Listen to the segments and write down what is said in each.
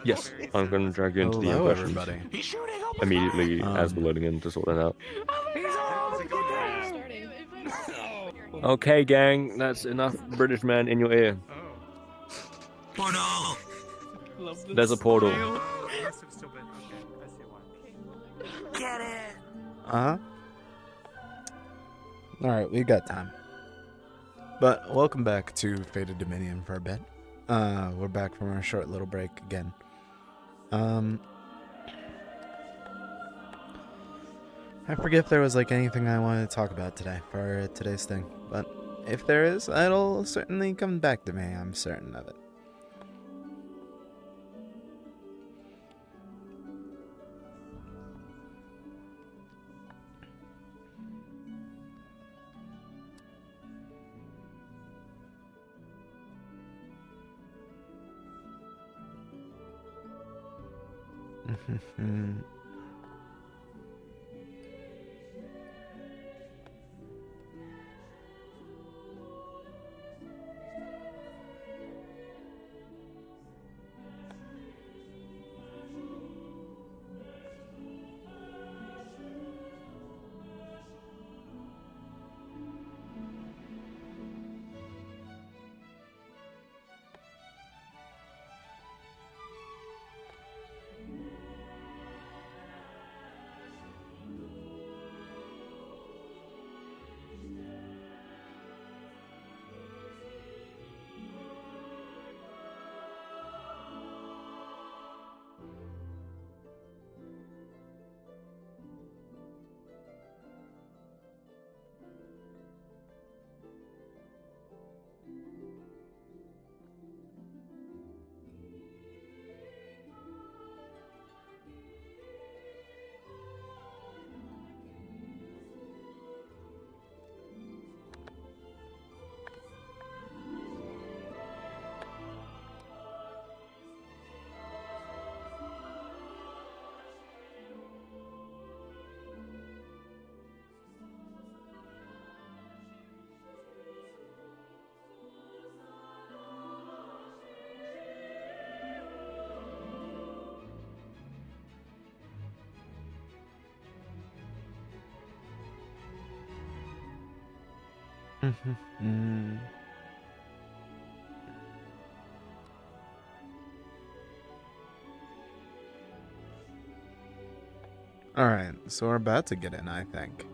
Yes, I'm going to drag you into the Hello, inversions everybody. immediately as we're loading in to sort that out. Okay, gang, that's enough British man in your ear. Portal! There's a portal. Oh, it must have still been. Okay, I see why. Get it! Alright, we got time. But welcome back to Fated Dominion for a bit. We're back from our short little break again. I forget if there was anything I wanted to talk about today for today's thing, but if there is, it'll certainly come back to me, I'm certain of it. Alright, so we're about to get in, I think.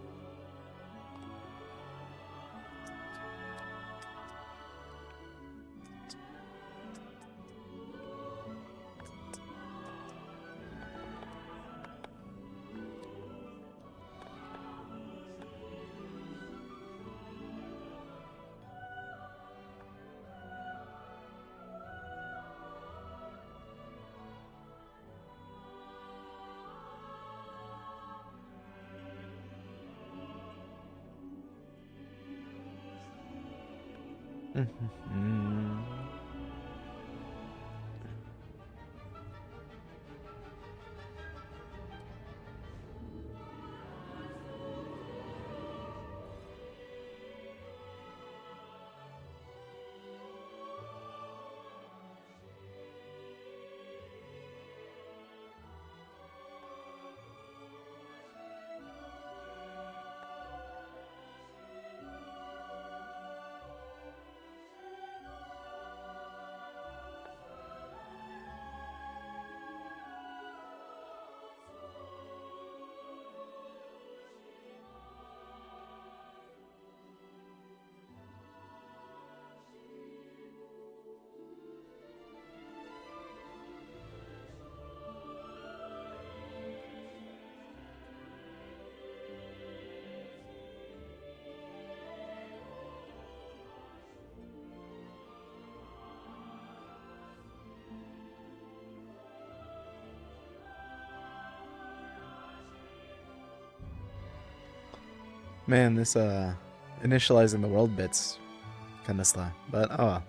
Man, this initializing the world bit's kind of slow, but oh well.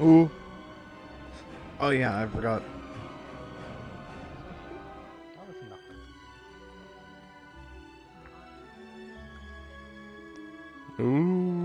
Ooh. Oh yeah, I forgot. Ooh.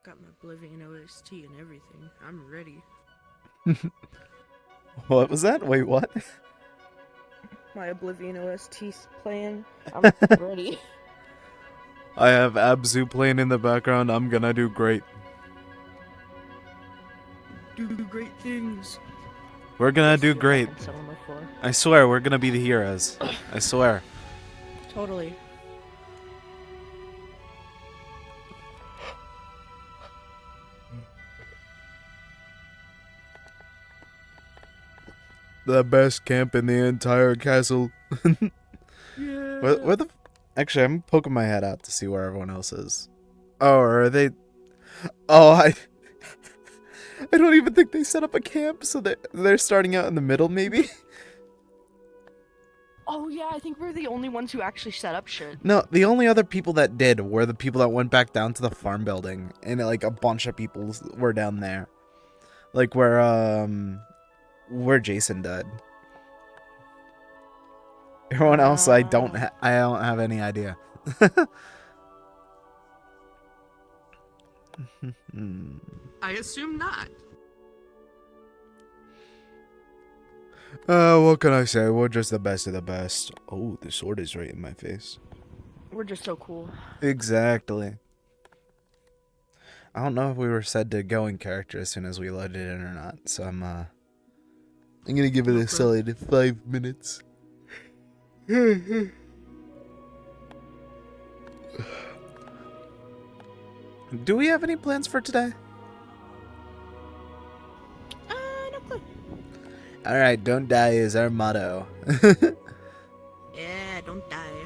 Got my Oblivion OST and everything. I'm ready. What was that? Wait, what? My Oblivion OST's playing. I'm ready. I have Abzu playing in the background. I'm gonna do great. Do great things. We're gonna This do is what great. happened someone before. I swear, we're gonna be the heroes. I swear. Totally. The best camp in the entire castle. Yeah. Where the... Actually, I'm poking my head out to see where everyone else is. Oh, are they... Oh, I don't even think they set up a camp, so they're starting out in the middle, maybe? Oh yeah, I think we're the only ones who actually set up shit. No, the only other people that did were the people that went back down to the farm building, and like a bunch of people were down there, like where Jason died. Everyone else, I don't have any idea. I assume not. What can I say? We're just the best of the best. Oh, the sword is right in my face. We're just so cool. Exactly. I don't know if we were said to go in character as soon as we loaded in or not, so I'm gonna give it a solid 5 minutes. Do we have any plans for today? No clue. Alright, don't die is our motto. Yeah, don't die.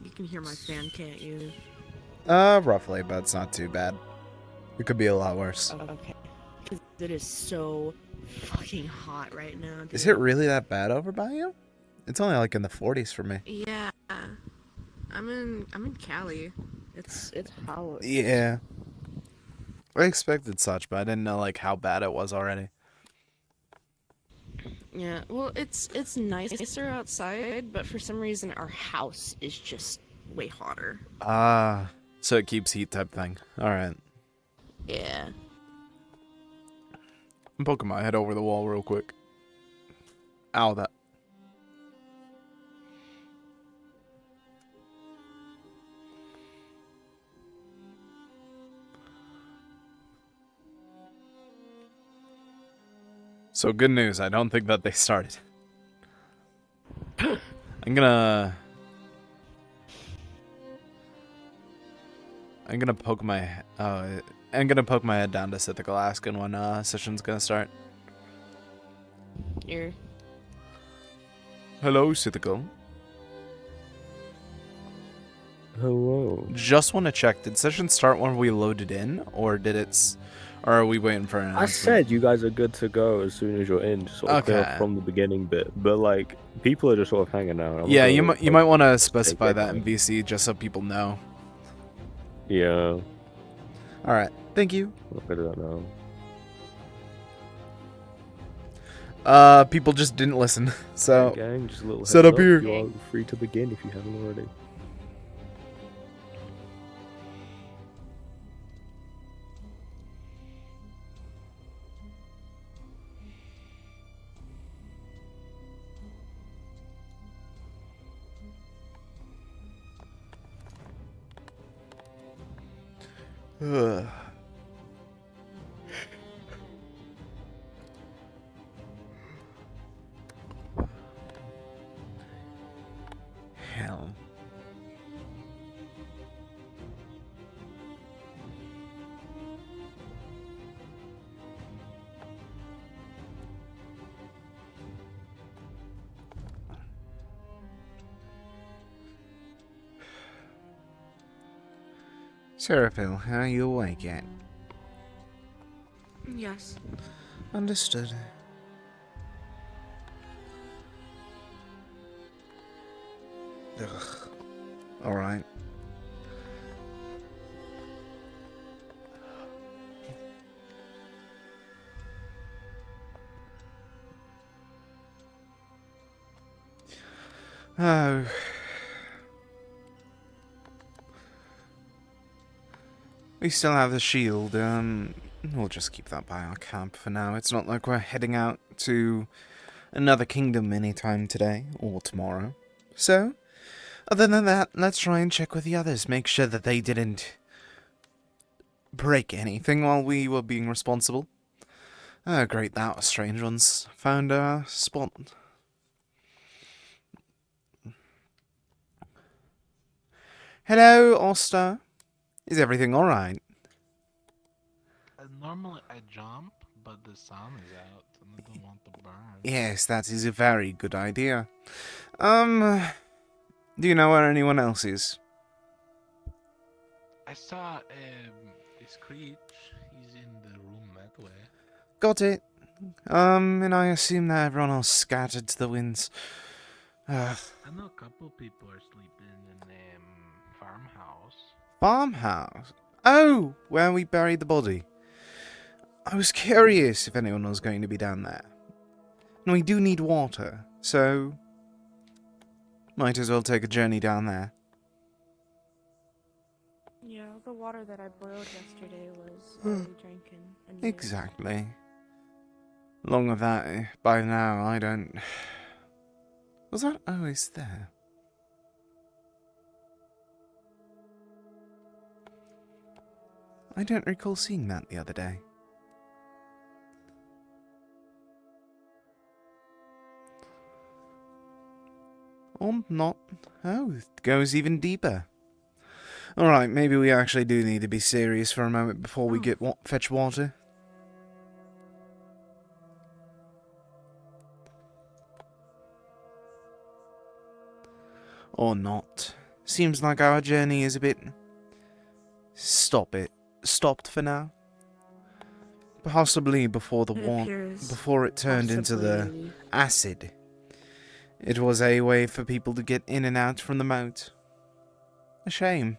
You can hear my fan, can't you? Roughly, but it's not too bad. It could be a lot worse. Okay. Because it is so fucking hot right now, dude. Is it really that bad over by you? It's only like in the 40s for me. Yeah. I'm in Cali. It's hot. Yeah. I expected such, but I didn't know like how bad it was already. Yeah, well, it's nicer outside, but for some reason our house is just way hotter. Ah, so it keeps heat type thing. Alright. Yeah. I'm poking my head over the wall real quick. Ow, that. So good news, I don't think that they started. I'm gonna poke my I'm gonna poke my head down to Sithical asking when session's gonna start. Here. Hello, Sithical. Hello. Just want to check, did session start when we loaded in, or or are we waiting for an I announcement? said you guys are good to go as soon as you're in, just sort of clear Okay. off from the beginning bit. But like, people are just sort of hanging out. Yeah, you might want to specify that in VC just so people know. Yeah. All right, thank you. I'll do that now. People just didn't listen, so Hey, gang, just a little set heads up here. You are free to begin if you haven't already. Ugh. Hell. Seraphil, are you awake yet? Yes. Understood. Ugh. Alright. Oh. We still have the shield, we'll just keep that by our camp for now. It's not like we're heading out to another kingdom anytime today or tomorrow. So, other than that, let's try and check with the others, make sure that they didn't break anything while we were being responsible. Oh, great, that was strange ones. Found a spot. Hello, Oster. Is everything alright? Normally I jump, but the sun is out and I don't want to burn. Yes, that is a very good idea. Do you know where anyone else is? I saw Screech. He's in the room that way. Got it. And I assume that everyone else scattered to the winds. I know a couple people are sleeping in the farmhouse. Farmhouse? Oh, where we buried the body. I was curious if anyone was going to be down there. And we do need water, so might as well take a journey down there. Yeah, the water that I boiled yesterday was already drinking. And Exactly. Along with that, by now I don't... Was that always there? I don't recall seeing that the other day. Or not. Oh, it goes even deeper. Alright, maybe we actually do need to be serious for a moment before we get fetch water. Or not. Seems like our journey is a bit... Stopped for now. Possibly before the before it turned into the acid. It was a way for people to get in and out from the moat. A shame.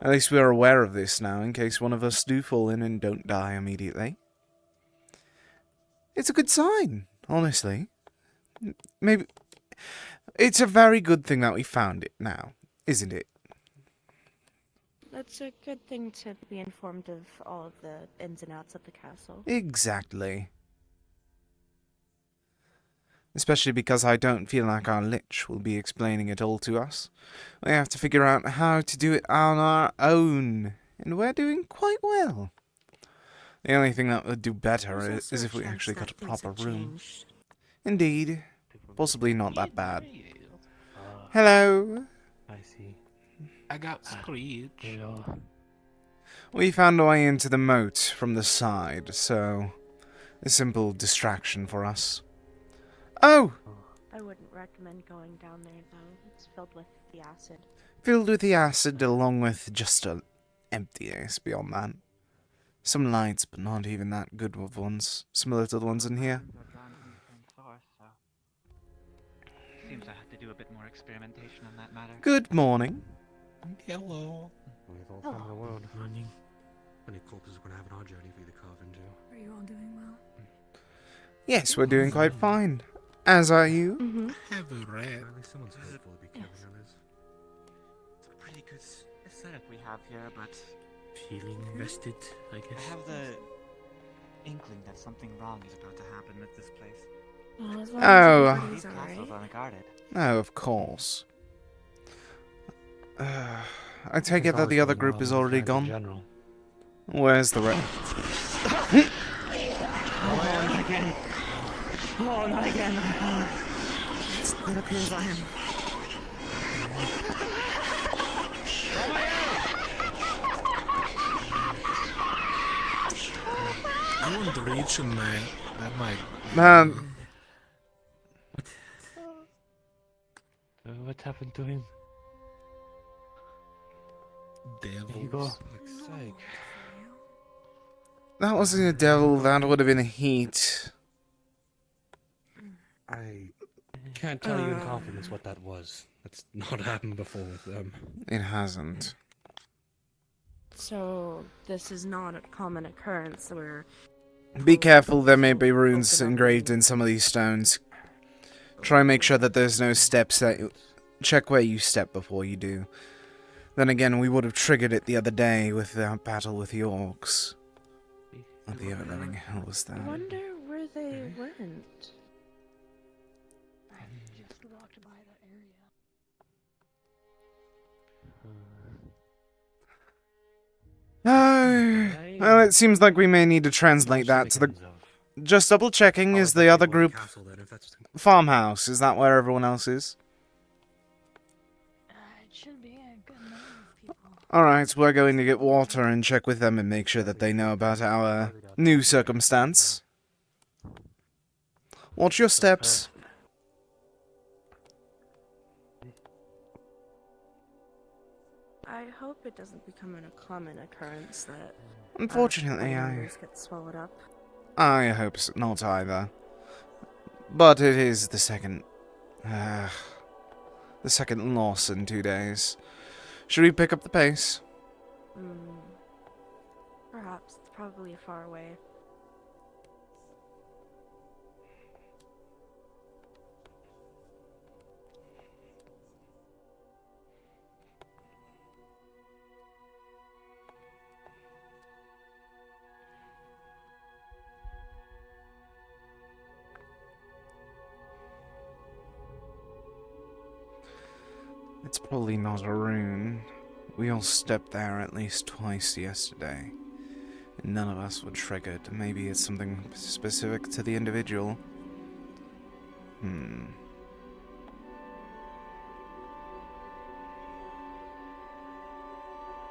At least we're aware of this now, in case one of us do fall in and don't die immediately. It's a good sign, honestly. Maybe... It's a very good thing that we found it now, isn't it? That's a good thing to be informed of all of the ins and outs of the castle. Exactly. Especially because I don't feel like our Lich will be explaining it all to us. We have to figure out how to do it on our own. And we're doing quite well. The only thing that would do better is if we actually got a proper room. Indeed. Possibly not that bad. Hello. I see. I got Screech. We found a way into the moat from the side, so... a simple distraction for us. Oh! I wouldn't recommend going down there, though. It's filled with the acid. Filled with the acid, along with just a emptiness beyond that. Some lights, but not even that good of ones. Similar to the ones in here. Seems I had to do a bit more experimentation on that matter. Good morning. Hello. With all time in the world. Morning. Many corpses we're gonna have on our journey for you to carve into. Are you all doing well? Yes, we're doing quite fine. As are you? Mm-hmm. Have a rat. At least someone's hopeful to be carrying on this. It's a pretty good setup we have here, but Feeling rested, I I guess. have the inkling that something wrong is about to happen at this place. Well, as long Oh. as These everybody's castles alright. are guarded. Oh, of course. I take it that the other group is already gone? General. Where's the rest? Oh, not again! Oh, not again! It appears I am. I want to reach him, man. That might. Man, What happened to him? Devils. Fuck's sake. That wasn't a devil, that would have been a heat. I can't tell you in confidence what that was. That's not happened before with them. It hasn't. So this is not a common occurrence where Be careful, there may be runes Open up engraved in some of these stones. Try and make sure that there's no steps that... Check where you step before you do. Then again, we would have triggered it the other day with that battle with the orcs. What the ever-living hell was I that? wonder where they went. I just walked by that area. Oh, well, it seems like we may need to translate that to the... Just double-checking, is the other group Castle, then, if that's farmhouse? Is that where everyone else is? It should be a good number of people. Alright, we're going to get water and check with them and make sure that they know about our new circumstance. Watch your steps. I hope it doesn't become a common occurrence that Unfortunately, numbers get swallowed up. I hope not either. But it is the second loss in 2 days. Should we pick up the pace? Perhaps it's probably far away. It's probably not a rune. We all stepped there at least twice yesterday. And none of us were triggered. Maybe it's something specific to the individual. You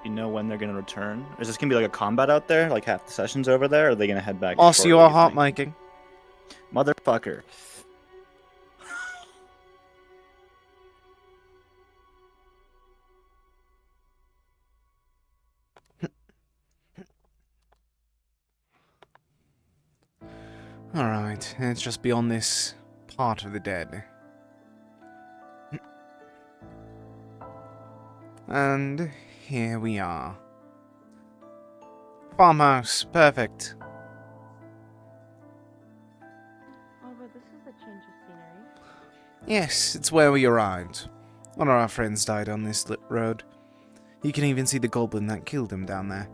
know when they're gonna return? Is this gonna be like a combat out there? Like half the session's over there? Or are they gonna head back? Boss, shortly, you are think? hot miking. Motherfucker. Alright, it's just beyond this part of the dead. And here we are. Farmhouse, perfect. Oh, but this is a change of scenery. Yes, it's where we arrived. One of our friends died on this road. You can even see the goblin that killed him down there.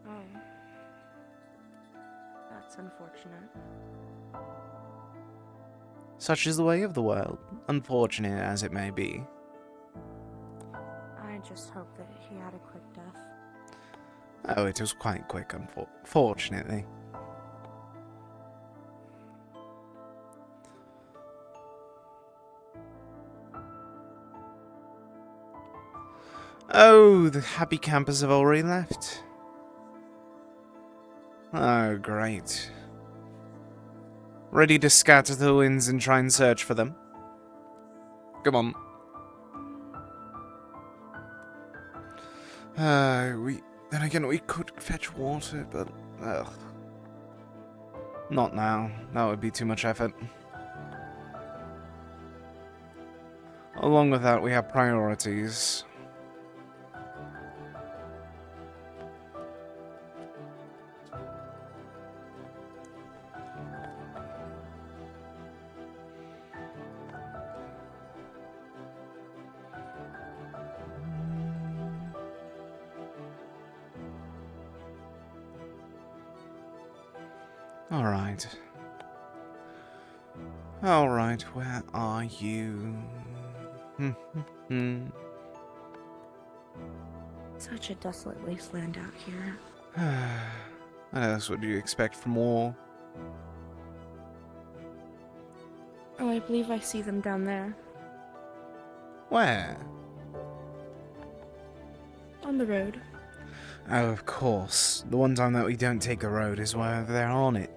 Oh. That's unfortunate. Such is the way of the world, unfortunate as it may be. I just hope that he had a quick death. Oh, it was quite quick, fortunately. Oh, the happy campers have already left. Oh, great. Ready to scatter the winds and try and search for them? Come on. Then again, we could fetch water, but... ugh. Not now. That would be too much effort. Along with that, we have priorities. Alright. Alright, where are you? Such a desolate wasteland out here. What else would you expect from war? Oh, I believe I see them down there. Where? On the road. Oh, of course. The one time that we don't take the road is where they're on it.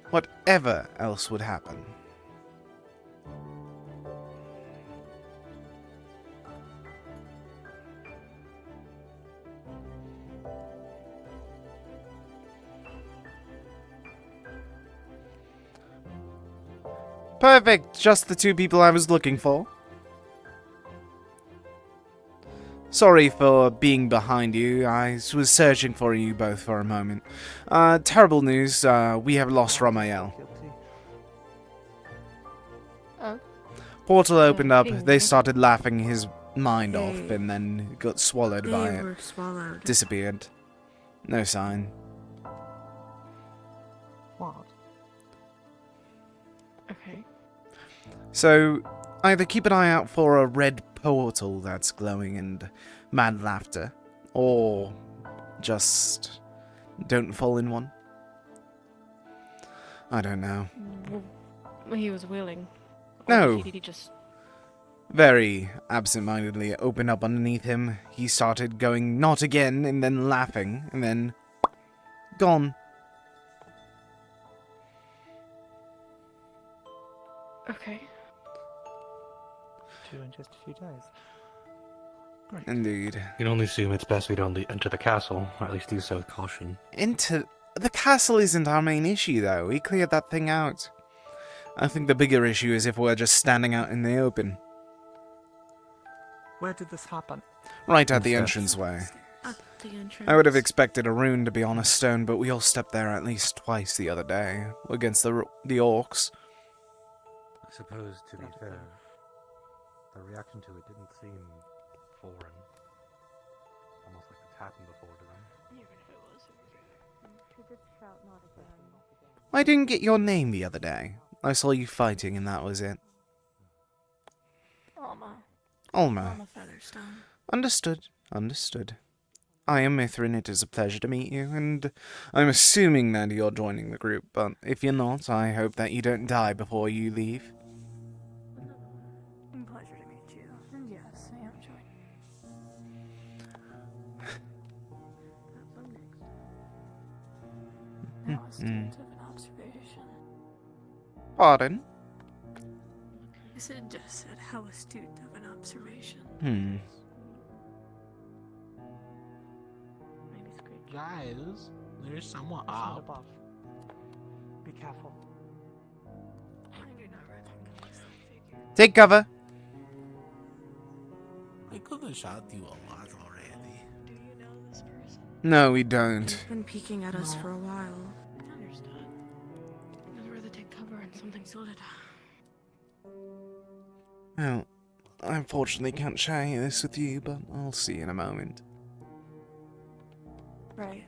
Whatever else would happen. Perfect! Just the two people I was looking for. Sorry for being behind you. I was searching for you both for a moment. Terrible news. We have lost Ramael. Oh. Portal opened up. kidding They me. started laughing his mind off, They- and then got swallowed by They it. were swallowed. Disappeared. No sign. What? Okay. So, either keep an eye out for a red portal that's glowing and mad laughter, or just don't fall in one. I don't know. He was willing. No. He just. Very absent-mindedly opened up underneath him. He started going, not again, and then laughing, and then gone. Okay. Two in just a few days. Great. Indeed. You can only assume it's best we don't enter the castle, or at least do so with caution. The castle isn't our main issue, though. We cleared that thing out. I think the bigger issue is if we're just standing out in the open. Where did this happen? Right at the Steps. entranceway. At the entrance. I would have expected a rune to be on a stone, but we all stepped there at least twice the other day, against the orcs. I suppose, to be fair, the reaction to it didn't seem foreign. Almost like it's happened before to them. Even if it was. I didn't get your name the other day. I saw you fighting and that was it. Alma. Featherstone. Understood. Understood. I am Mythrin. It is a pleasure to meet you, and I'm assuming that you're joining the group, but if you're not, I hope that you don't die before you leave. Pleasure to meet you. And yes, I am joining. Now a student of an observation. Pardon? I said just said how astute of an observation. Maybe screech. Guys, there's someone It's not up. above. Be careful. I do not recognize that figure. Take cover. I could have shot you a lot already. Do you know this person? No, we don't. He's been peeking at us for a while. Understood. I'd rather take cover in something solid. Well, I unfortunately can't share this with you, but I'll see you in a moment. Right.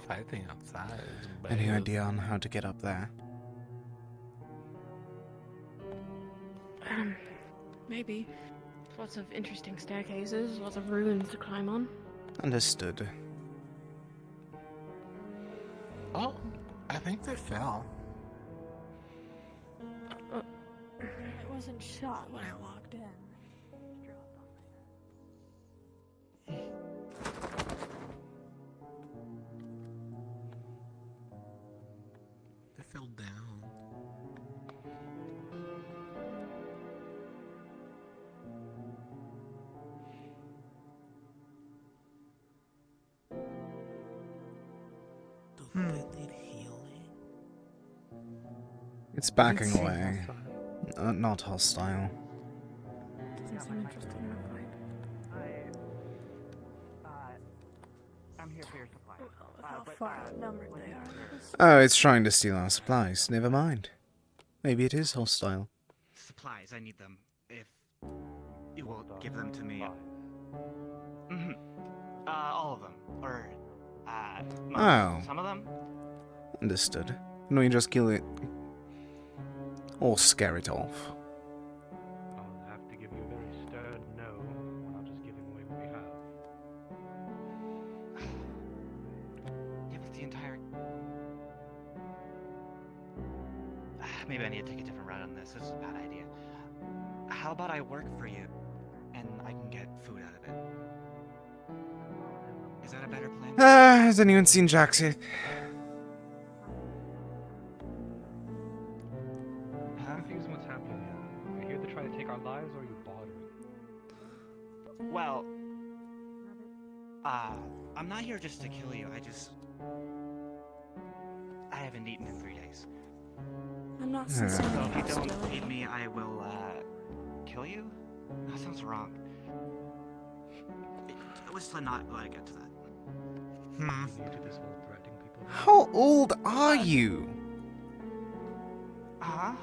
Fighting outside. is Any bad. idea on how to get up there? Maybe. Lots of interesting staircases, lots of ruins to climb on. Understood. Oh, I think they fell. I wasn't shot when I walked in. They fell down. Do they need healing? It's backing It's away. Not hostile. Doesn't seem interested in a fight. I'm here for your supply. Well, with how far outnumbered they are, that is... Oh, it's trying to steal our supplies. Never mind. Maybe it is hostile. Supplies, I need them. If you will give them to me. Mm-hmm. All of them. Or, Oh. some of them? Understood. Can we just kill it? Or scare it off? I'll have to give you a very stern no. We're not just giving away what we have. Give us the entire. Maybe I need to take a different route on this. This is a bad idea. How about I work for you, and I can get food out of it? Is that a better plan? Has anyone seen Jaxith? Huh? Confused what's happening here. Are you here to try to take our lives, or are you bothering? Well, I'm not here just to kill you. I haven't eaten in 3 days. I'm not So sincerely if you don't hostile. feed me, I will, kill you? That sounds wrong. Let's not let it get to that. You new to this whole threatening people? How old are you? Huh?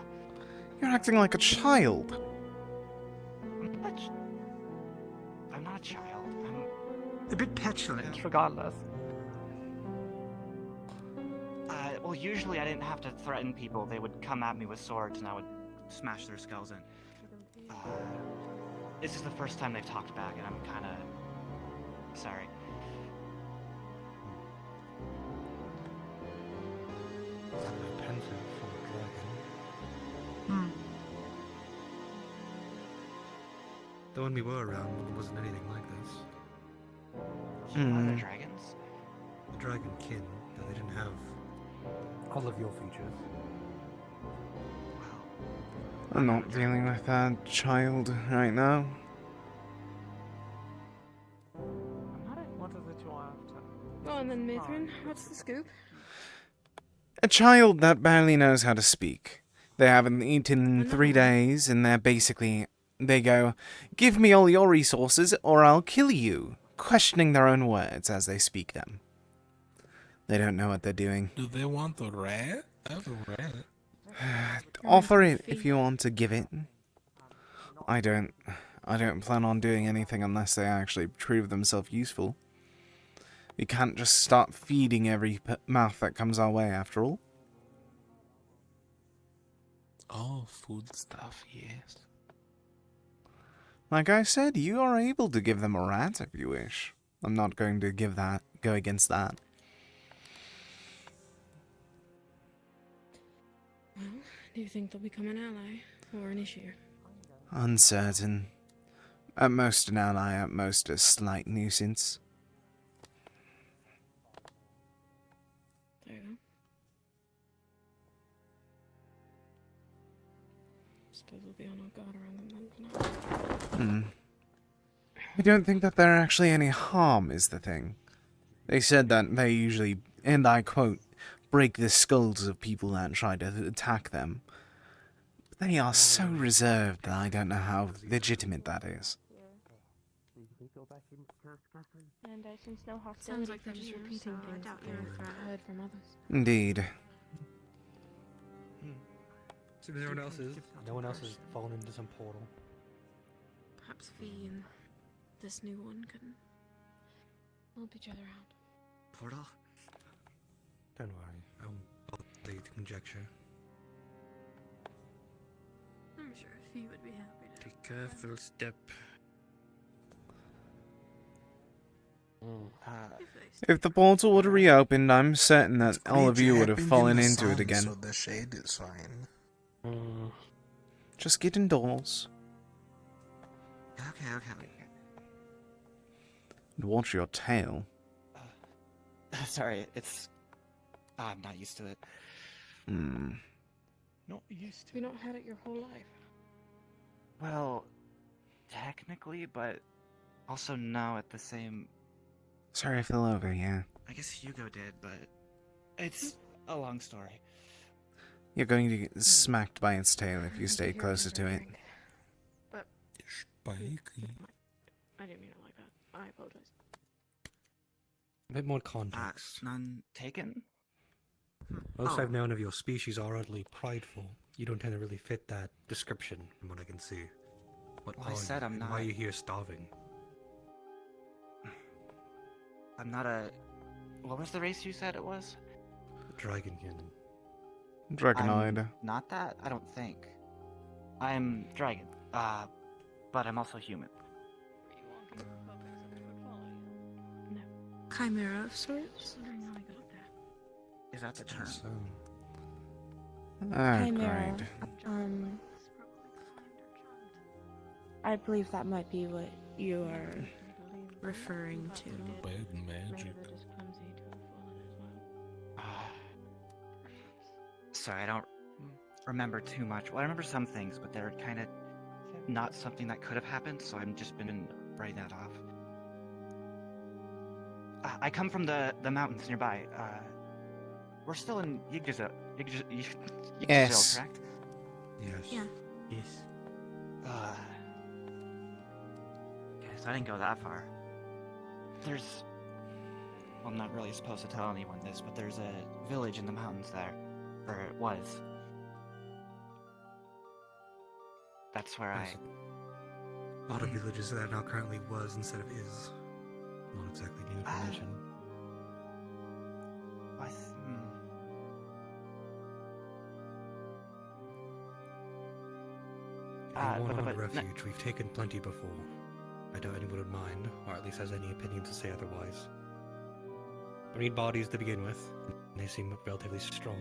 You're acting like a child. I'm not a child. I'm A bit petulant, regardless. well, usually I didn't have to threaten people. They would come at me with swords and I would smash their skulls in. This is the first time they've talked back and I'm kinda sorry. Pensive for a dragon. Hmm. Though when we were around, it wasn't anything like this. Are there dragons? The dragon kin, though they didn't have all of your features. I'm not dealing with that child right now. What is it you want? Go on then, Mythrin. What's the scoop? A child that barely knows how to speak. They haven't eaten in 3 days, and they go, "Give me all your resources, or I'll kill you," questioning their own words as they speak them. They don't know what they're doing. Do they want the rat? I have a rat. Offer it if you want to give it. I don't plan on doing anything unless they actually prove themselves useful. We can't just start feeding every mouth that comes our way, after all. Oh, food stuff, yes. Like I said, you are able to give them a rat if you wish. I'm not going to go against that. Well, do you think they'll become an ally or an issue? Uncertain. At most an ally, at most a slight nuisance. There you go. Suppose we'll be on our guard around them then for now. I don't think that there are actually any harm, is the thing. They said that they usually, and I quote, break the skulls of people that try to attack them. But they are so reserved that I don't know how legitimate that is. And I sense no hostility. Sounds like they're from just you, repeating so I things doubt that you're they've a threat. heard from others. Indeed. So no one else is. No one else has fallen into some portal. Perhaps V and this new one can help each other out. Portal? Don't worry, I won't bother you to conjecture. I'm sure V would be happy to. Be careful, step. If the portal would have reopened, I'm certain that all of you would have fallen into it again. So the shade is fine. Just get indoors. Okay. And watch your tail. Sorry, it's... I'm not used to it. Not used to. You've not had it your whole life. Well, technically, but also no at the same... Sorry, I fell over, yeah. I guess Hugo did, but it's a long story. You're going to get smacked by its tail if you stay closer to it. But Spiky. I didn't mean it like that. I apologize. A bit more context. None taken? Most I've known of your species are oddly prideful. You don't tend to really fit that description, from what I can see. What Well, are I said you, I'm and not... why are you here starving? I'm not a... What was the race you said it was? Dragonkin. Dragonoid. I'm not that? I don't think. I'm dragon. But I'm also human. No. Chimera of sorts? Is that the term? So, Chimera. Great. I believe that might be what you are Referring to. Bad magic. Sorry, I don't remember too much. Well, I remember some things, but they're kind of not something that could have happened, so I've just been writing that off. I come from the mountains nearby. We're still in Yggdrasil, Yes. correct? Yes. Yeah. Yes. Okay, so I didn't go that far. There's... Well, I'm not really supposed to tell anyone this, but there's a village in the mountains there. Or it was. That's where I... A lot of villages that now currently was instead of is. Not exactly new information. Anyone on refuge, we've taken plenty before. I doubt anyone would mind, or at least has any opinion to say otherwise. We need bodies to begin with. They seem relatively strong.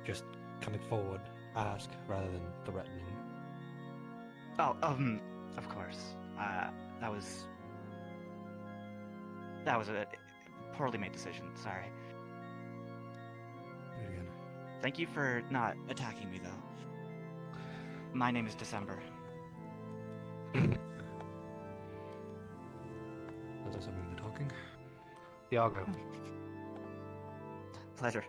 Just coming forward, ask rather than threatening. Oh, of course. That was a poorly made decision, sorry. Do it again. Thank you for not attacking me, though. My name is December. Is that something we're talking? Thiago. Pleasure.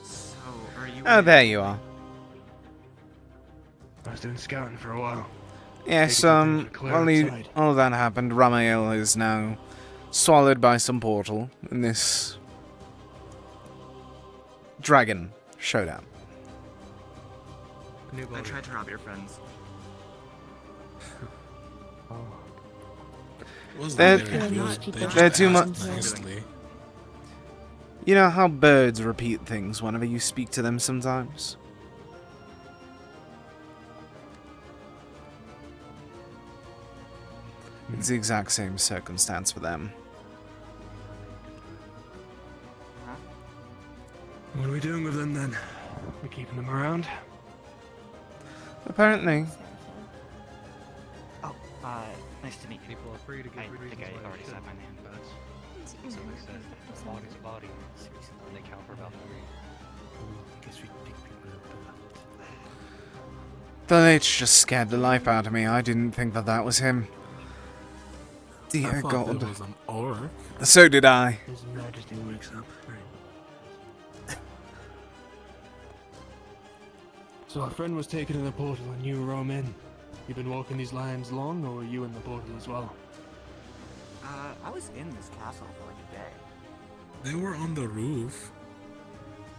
So, are you... Oh, there you are. I was doing scouting for a while. Yes, Taking things clear while outside. all that happened, Ramael is now swallowed by some portal in this dragon showdown. New I body. tried to rob your friends. They're too much. You know how birds repeat things whenever you speak to them sometimes? It's the exact same circumstance for them. What are we doing with them then? We keeping them around? Apparently. Oh, nice to meet you. People are free to give I think reasons I why already they said my shouldn't, name. but so they said a body's a body, and they count for about 3. I guess we pick people up The Lich just scared the life out of me. I didn't think that was him. Dear God. That was an orc. So did I. His Majesty wakes up. So our friend was taken in the portal and you roam in. You been walking these lines long, or were you in the portal as well? I was in this castle for like a day. They were on the roof.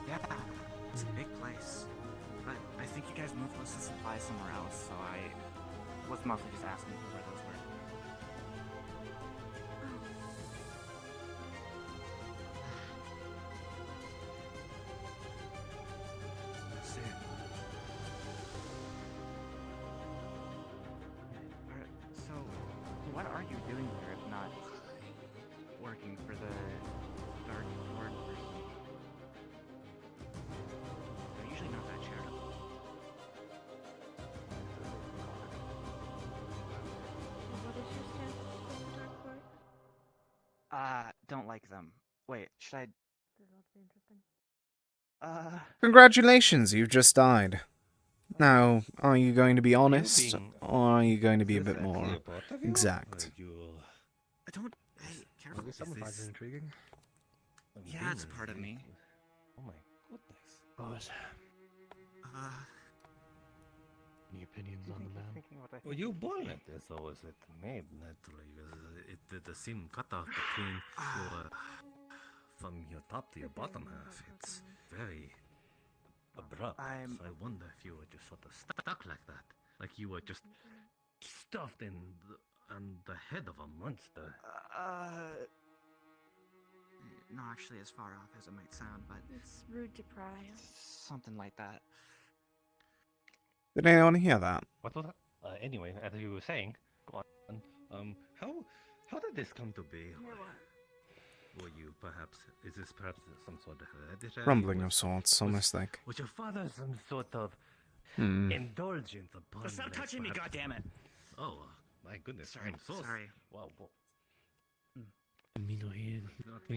Yeah, it's a big place. But I think you guys moved most of the supplies somewhere else, so I was mostly just asking where those were. That's it. So, what are you doing here if not working for the Dark Lord person? They're usually not that charitable. What is your stance with the Dark Lord? Don't like them. Wait, should I... This ought to be interesting. Congratulations, you've just died. Now, are you going to be honest, or are you going to be a bit more exact? I don't... Hey, careful. Some of This... intriguing. Yeah, it's part of me. Oh my goodness. Boys, any opinions on the man? Were you born at this, or was it made naturally? It did seem cut off between your, from your top to your bottom half. It's very abrupt. So I wonder if you were just sort of stuck like that, like you were just stuffed in on the head of a monster. Not actually as far off as it might sound, but... It's rude to pry. Something like that. Did anyone hear that? What was that? Anyway, as you were saying, go on. How did this come to be? Were you perhaps? Is this perhaps some sort of hereditary? Rumbling of sorts, almost like. Was your father some sort of Hmm. indulgence upon? Stop this, touching me, perhaps? goddammit! Oh, my goodness! Sorry, I'm so sorry. Wow. Me not here.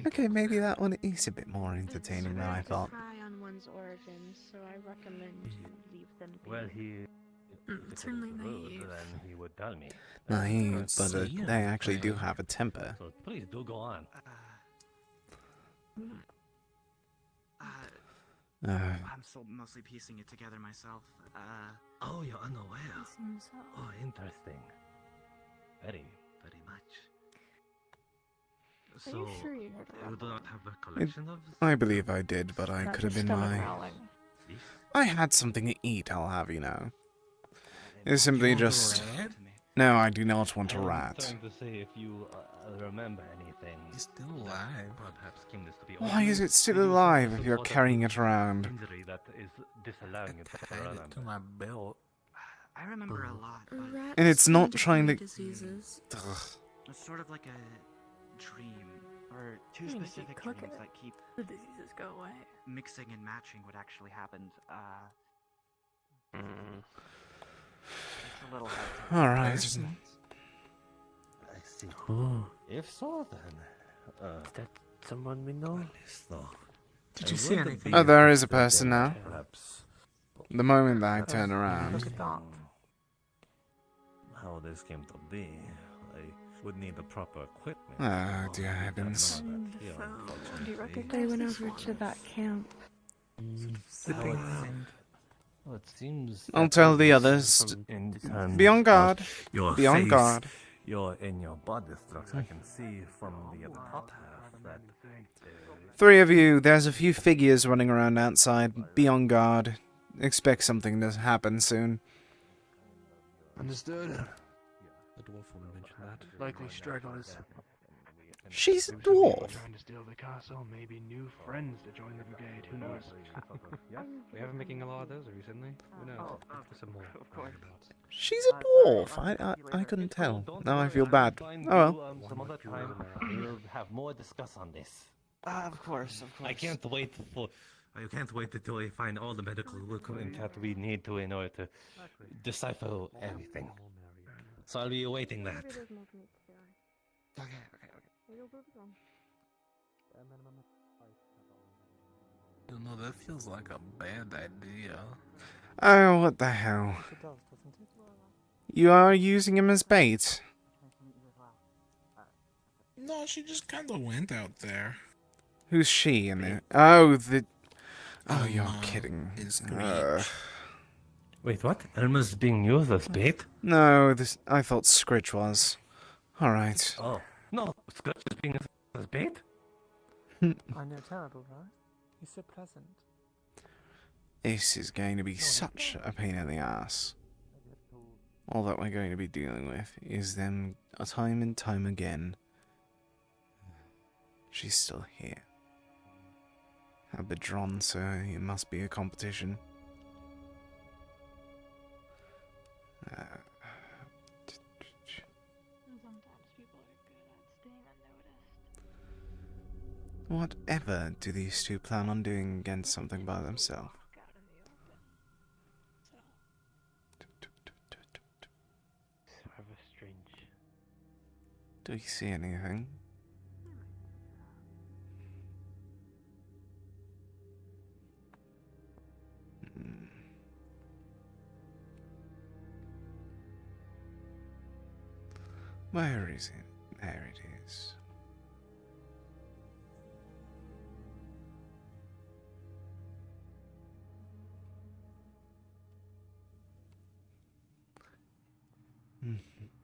Okay, maybe that one is a bit more entertaining than I thought. High on one's origins, so I recommend you leave them be. Well, he If Certainly it was rude, naive. then he would tell me. Naive, but See they actually do anything. have a temper. So please do go on. I'm still mostly piecing it together myself. Oh, you're unaware. Seems so. Oh, interesting. Very, very much. Are So, you sure you heard a you do rumbling? not have recollection of I believe I did, but I Not could have your been stomach my... growling. this? I had something to eat, I'll have you know. It's You simply want to just... rat? No, I do not want to I'm rat. trying to say if you remember anything. He's still alive. Perhaps Kim is to be Why is open. it still Did you alive suffer if some you're sort of carrying it around? injury that is disallowing I it to tied it remember? to my belt. I remember a lot, but Rats And it's not tend to trying carry to... diseases. Ugh. it's sort of like a dream, or two I mean, if you specific cook dreams it, that keep the diseases go away. mixing and matching what actually happened. It's a little hard to Alright. explain. I see. Oh. If so, then Is that someone we know? Did you see anything? Oh, there is a person now. Perhaps The moment that I turn around. Look at that. how this came to be, I would need the proper equipment. Oh, dear heavens. And the Here, phone. Do you unfortunately. recognize They went this over one? to that camp. Zipping around. Well, it seems I'll that tell the was others. in terms Be on of guard. Your Be on face, guard. in your body structure. I can see from the top half that. Three of you, there's a few figures running around outside. Be on guard. Expect something to happen soon. Understood. The dwarf woman mentioned that. Likely stragglers. She's a Maybe some people dwarf. trying to steal the castle, maybe new friends to join the brigade. Who knows? We have been making a lot of those recently. Who knows? Oh, There's some more. of course. She's a dwarf. I couldn't tell. Now I feel bad. Oh well. Some other time we'll have more discuss on this. Of course, of course. I can't wait for. I can't wait until we find all the medical equipment that we need to in order to decipher everything. So I'll be awaiting that. Okay. You know, that feels like a bad idea. Oh, what the hell. You are using him as bait. No, she just kind of went out there. Who's she in there? Oh, the... Oh, you're Elma kidding. is Ugh. Wait, what? Elma's being used as bait? No, this... I thought Scritch was. Alright. Oh. No, Scratch is being used as bait? I know terrible, right? He's so pleasant. This is going to be such a pain in the ass. All that we're going to be dealing with is them time and time again. She's still here. A bit drawn, so it must be a competition. Sometimes people are good at staying unnoticed. Whatever do these two plan on doing against something by themselves? Rather strange. Do you see anything? Where is it? There it is.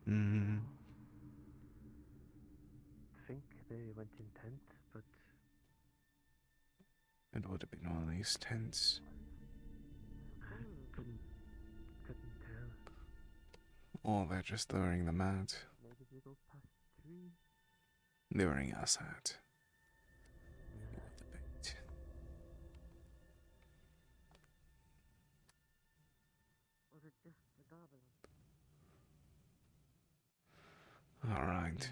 Mm-hmm. I think they went in tent, but It would have been one of these tents. couldn't tell. Or they're just luring them out. Maybe they go past the tree. Luring us out. With the bait. Alright.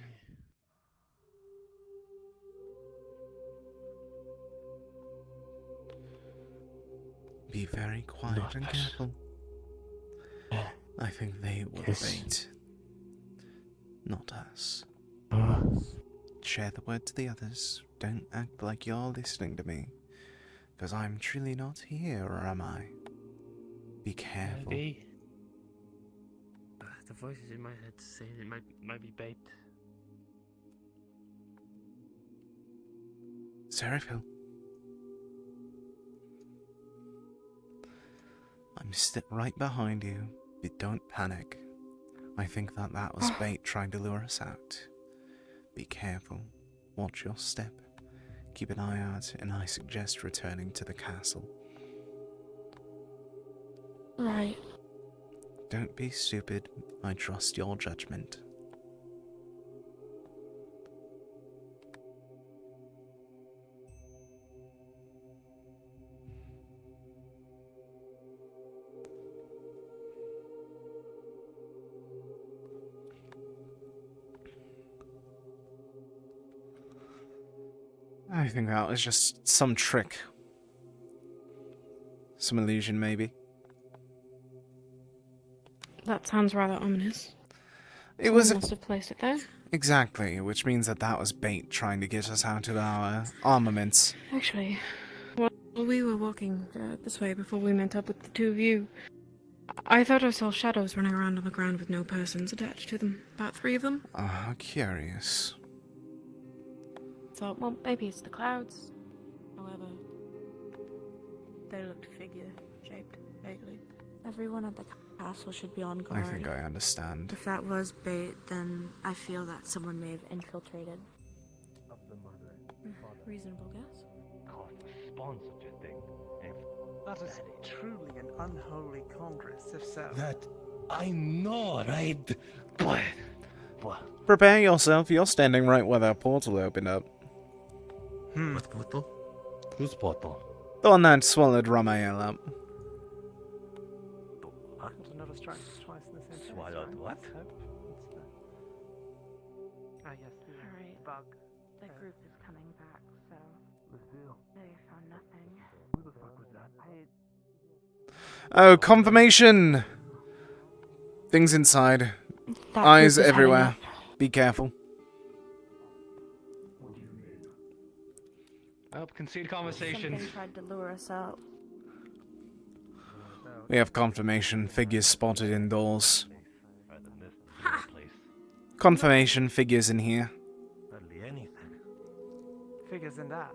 Be very quiet and careful. I think they were the bait. Not us. Share the word to the others. Don't act like you're listening to me. Because I'm truly not here, or am I? Be careful. the voices in my head saying it might be bait. Seraphil. I'm right behind you, but don't panic. I think that was bait trying to lure us out. Be careful. Watch your step. Keep an eye out, and I suggest returning to the castle. Right. Don't be stupid. I trust your judgment. I think that was just some trick. Some illusion, maybe. That sounds rather ominous. It was Someone must have placed it there. exactly, which means that was bait trying to get us out of our armaments. Actually, while we were walking this way before we met up with the two of you, I thought I saw shadows running around on the ground with no persons attached to them. About 3 of them. Ah, curious. Thought, well, maybe it's the clouds. However, they looked figure-shaped, vaguely. Everyone at the castle should be on guard. I think I understand. If that was bait, then I feel that someone may have infiltrated. Reasonable guess. Spawn such a thing. That is truly an unholy congress, if so. That I know, right? Prepare yourself, you're standing right where that portal opened up. What portal? Whose portal? The one that swallowed Ramael up. Want another strike twice in the same place, Swallowed right? what? Hope it's yes, the Alright. bug. The group is coming back, so they found nothing. Who the fuck was that? Oh, confirmation! Things inside. That Eyes group is everywhere. heading up. Be careful. Oh, concealed conversations. Something tried to lure us out. We have confirmation. Figures spotted indoors. Confirmation. Figures in here. Hardly anything. Figures in that.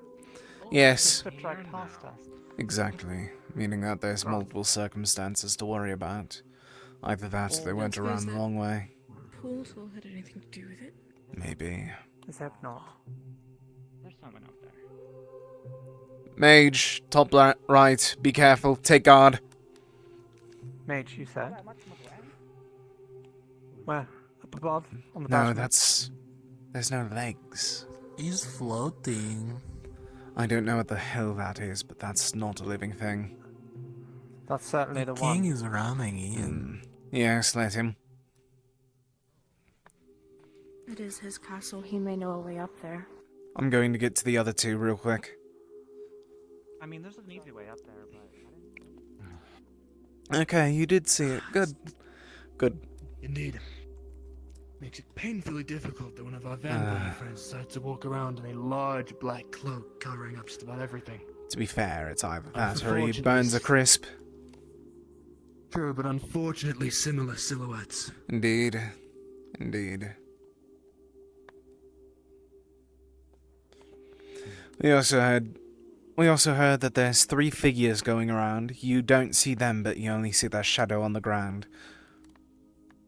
Yes, Slipped right past us. exactly. Meaning that there's multiple circumstances to worry about. Either that or they went Don't suppose around the that- wrong way. Portal had anything to do with it? Maybe. Let's hope not. There's someone up there. Mage, top right. Be careful. Take guard. Mage, you said? Where? Up above? On the No, battlement? that's... There's no legs. He's floating. I don't know what the hell that is, but that's not a living thing. That's certainly The the king one. is ramming in. Yes, let him. It is his castle. He may know a way up there. I'm going to get to the other two real quick. I mean, there's an easy way up there, but I didn't... Okay, you did see it. Good. Good. Indeed. Makes it painfully difficult that one of our vampire friends decides to walk around in a large black cloak covering up just about everything. To be fair, it's either that or he Unfortunately, burns a crisp. True, but unfortunately similar silhouettes. Indeed. Indeed. We also heard that there's 3 figures going around. You don't see them, but you only see their shadow on the ground.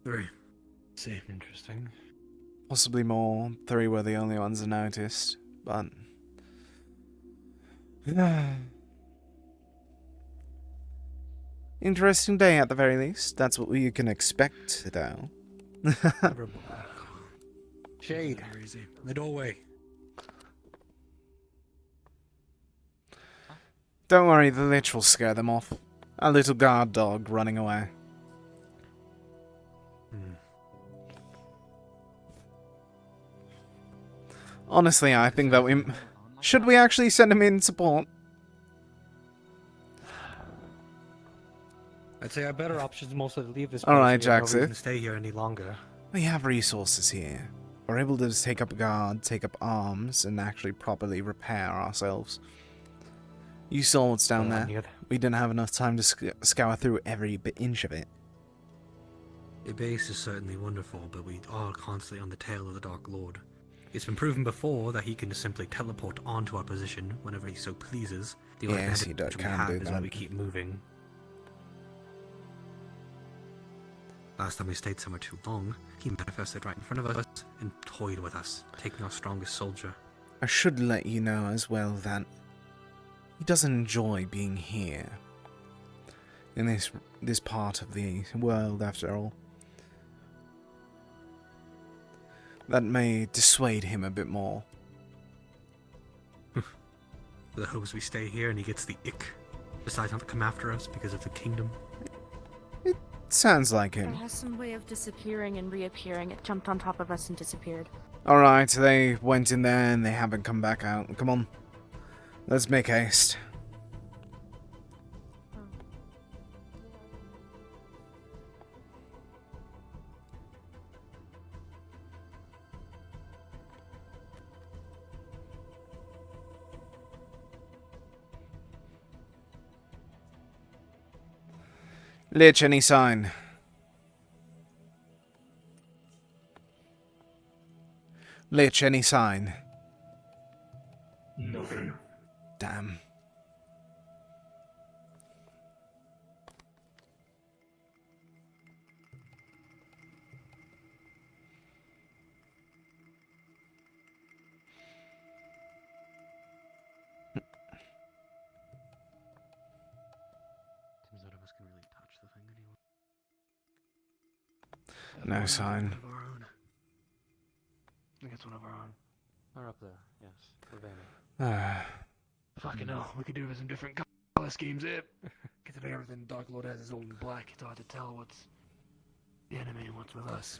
3. See. Interesting. Possibly more. 3 were the only ones I noticed, but... Interesting day at the very least. That's what you can expect, though. Shade. Very easy. The doorway. Don't worry, the lich will scare them off. A little guard dog running away. Honestly, I think that we... Should we actually send him in support? I'd say our better option is mostly to leave this place. Alright, We have no Jackson. reason to stay here any longer. We have resources here. We're able to take up a guard, take up arms, and actually properly repair ourselves. You saw what's down there. We didn't have enough time to scour through every inch of it. A base is certainly wonderful, but we are constantly on the tail of the Dark Lord. It's been proven before that he can simply teleport onto our position whenever he so pleases. The only Yes, he advantage we can have do is why that. we keep moving. Last time we stayed somewhere too long, he manifested right in front of us and toyed with us, taking our strongest soldier. I should let you know as well that he doesn't enjoy being here. In this part of the world, after all. That may dissuade him a bit more. The hopes we stay here and he gets the ick, decides not to come after us because of the kingdom. Sounds like It him. has some way of disappearing and reappearing. It jumped on top of us and disappeared. Alright, they went in there and they haven't come back out. Come on. Let's make haste. Lich, any sign? Lich, any sign? Nothing. Damn. Seems none of us can really touch the thing anymore. No sign. One of our own. I think it's one of our own. Or up there, yes. Ravana. Fucking hell, we could do with some different color schemes here. Considering everything Dark Lord has is all in black, it's hard to tell what's the enemy and what's with us.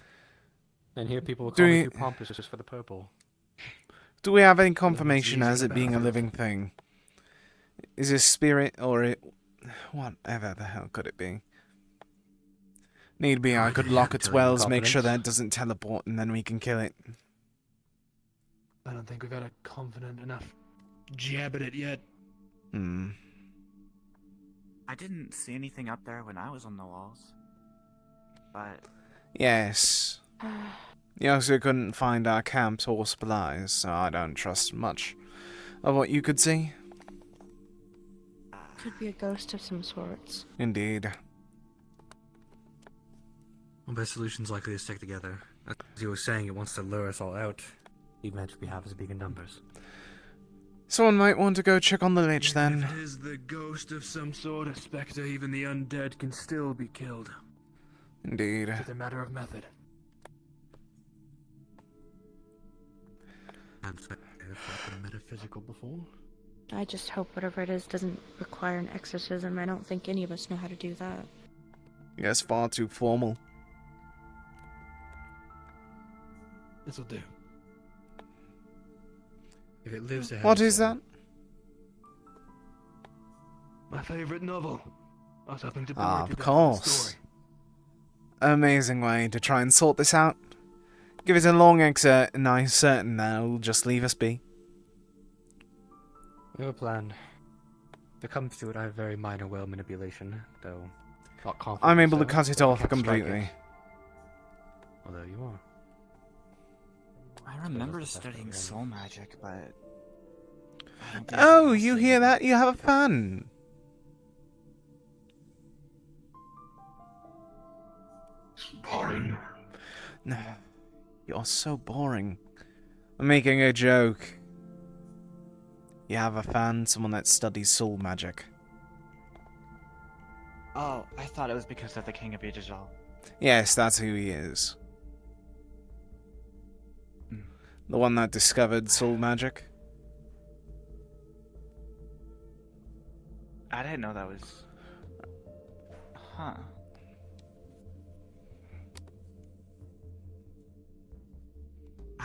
And here people will Do call me we- too pompous just for the purple. Do we have any confirmation easy as on it the being a battlefield. living thing? Is it spirit or it... Whatever the hell could it be? Need be, I could lock its Tell you in wells, make sure that it confidence. doesn't teleport, and then we can kill it. I don't think we've got a confident enough jab at it yet. Hmm. I didn't see anything up there when I was on the walls. But Yes. You also couldn't find our camps or supplies, so I don't trust much of what you could see. Could be a ghost of some sorts. Indeed. Well, best solution's likely to stick together. As you were saying, it wants to lure us all out. The advantage we have is being in numbers. Someone might want to go check on the Lich If then. it is the ghost of some sort, a spectre, even the undead can still be killed. Indeed. It's a matter of method. And so, have been metaphysical before? I just hope whatever it is doesn't require an exorcism. I don't think any of us know how to do that. Yes, far too formal. This'll do. If it lives to have What a is soul, that? My favorite novel. I was hoping to bore Ah, you to of death with the course. story. Amazing way to try and sort this out. Give it a long excerpt, and I'm certain that it'll just leave us be. We have a plan. If it comes to it, I have very minor will manipulation, though not confident. I'm able to so, cut it but we off can't strike completely. it. Although you are. I remember that's the best studying way to soul magic, but I don't think Oh, it's you the hear same. that? You have a fun. Boring. No, you're so boring. I'm making a joke. You have a fan, someone that studies soul magic. Oh, I thought it was because of the King of Ijajal. Yes, that's who he is. Hmm. The one that discovered soul magic. I didn't know that was... Huh.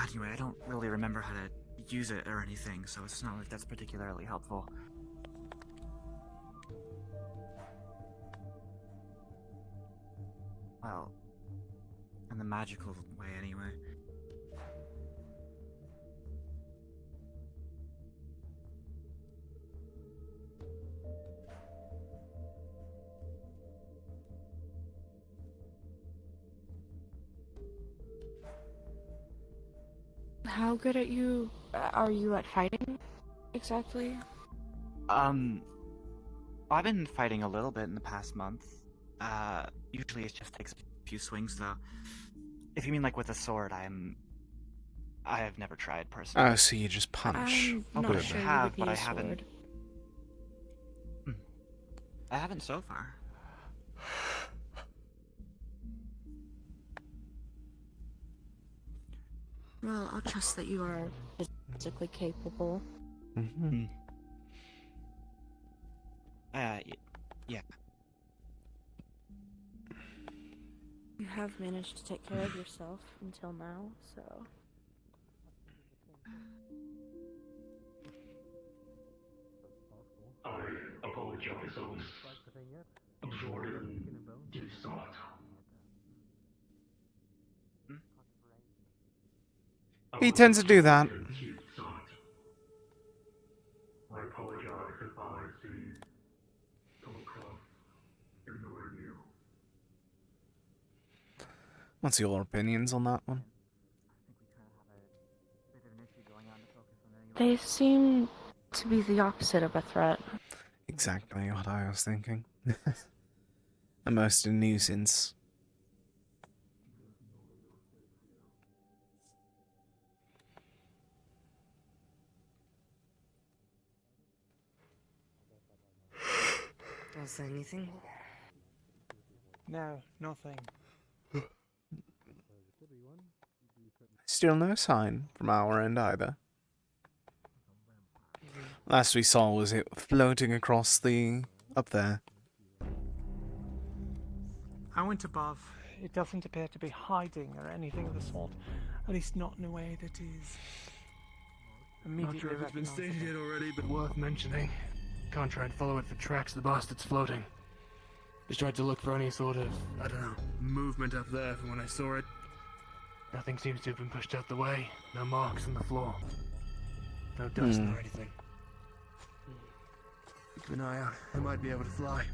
Anyway, I don't really remember how to use it or anything, so it's not like that's particularly helpful. Well, in the magical way anyway. How good are you at fighting, exactly? I've been fighting a little bit in the past month. Usually it just takes a few swings, though. If you mean like with a sword, I have never tried personally. Oh, so you just punch. I'm not sure you would but need I a haven't. sword. I haven't so far. Well, I'll trust that you are physically capable. Mm-hmm. Yeah. You have managed to take care of yourself until now, so... I apologize, I was absorbed in deep thought. He tends to do that. I apologize if I come across ignoring you. What's your opinions on that one? They seem to be the opposite of a threat. Exactly what I was thinking. Almost a nuisance. Is there anything? No, nothing. Still no sign from our end either. Last we saw was it floating across up there. I went above. It doesn't appear to be hiding or anything of the sort. At least not in a way that is immediately Not sure if it's been stated recognizable. yet already, but Worth mentioning. Can't try and follow it for tracks, the bastard's floating. Just tried to look for any sort of, I don't know, movement up there from when I saw it. Nothing seems to have been pushed out the way. No marks on the floor. No dust or anything. Keep an eye out. It might be able to fly.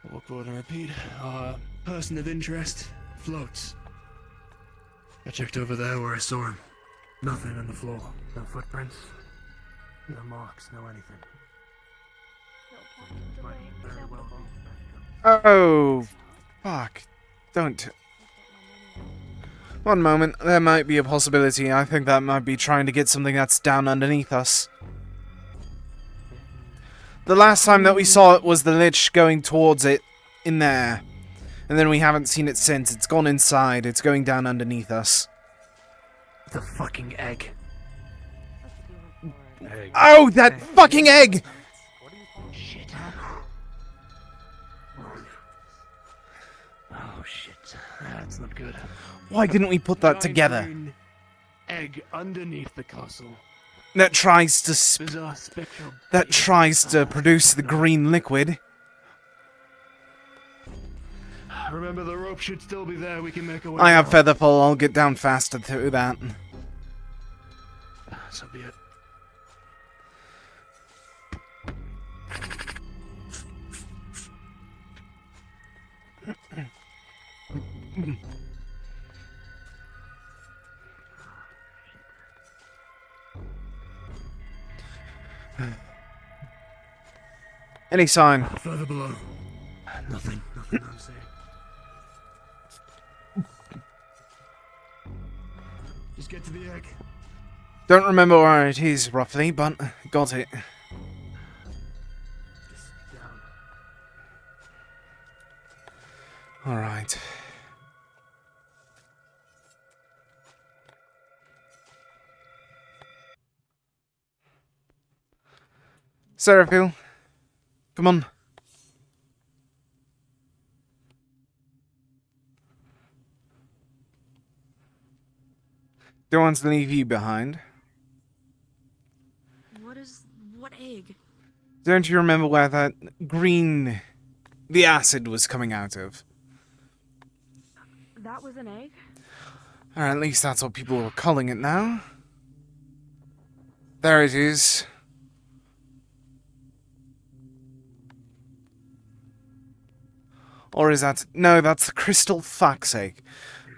I'll look forward and repeat. Person of interest floats. I checked over there where I saw him. Nothing on the floor. No footprints. No marks. No anything. Might very well be. Oh, fuck. Don't. One moment, there might be a possibility. I think that might be trying to get something that's down underneath us. The last time that we saw it was the Lich going towards it in there. And then we haven't seen it since. It's gone inside. It's going down underneath us. The fucking egg. Oh, that fucking egg! Shit. Oh shit. That's not good. Why didn't we put that Giant together? green egg underneath the castle. That tries to Bizarre spectral. produce the green liquid. Remember, the rope should still be there. We can make a way. I have down. Featherfall. I'll get down faster through that. So be it. Any sign? Further below. Nothing. Nothing I'm seeing. Just get to the egg. Don't remember where it is roughly, but got it. Just down. Alright. Seraphil, come on. Don't want to leave you behind. What egg? Don't you remember where that the acid was coming out of? That was an egg? Or at least that's what people are calling it now. There it is. Or is that... No, that's the crystal fuck's sake.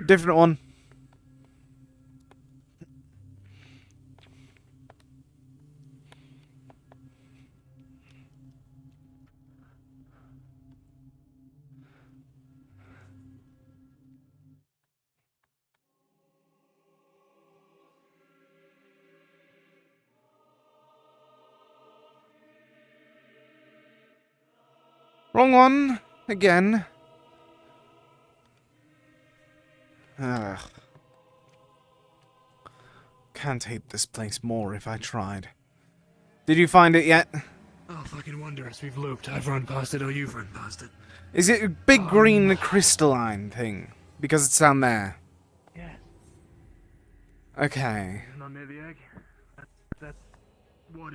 Different one. Wrong one. Again. Ugh. Can't hate this place more if I tried. Did you find it yet? Oh, fucking wondrous. We've looped. I've run past it, or you've run past it. Is it a big green crystalline thing? Because it's down there. Yes. Okay. Not near the egg. That's what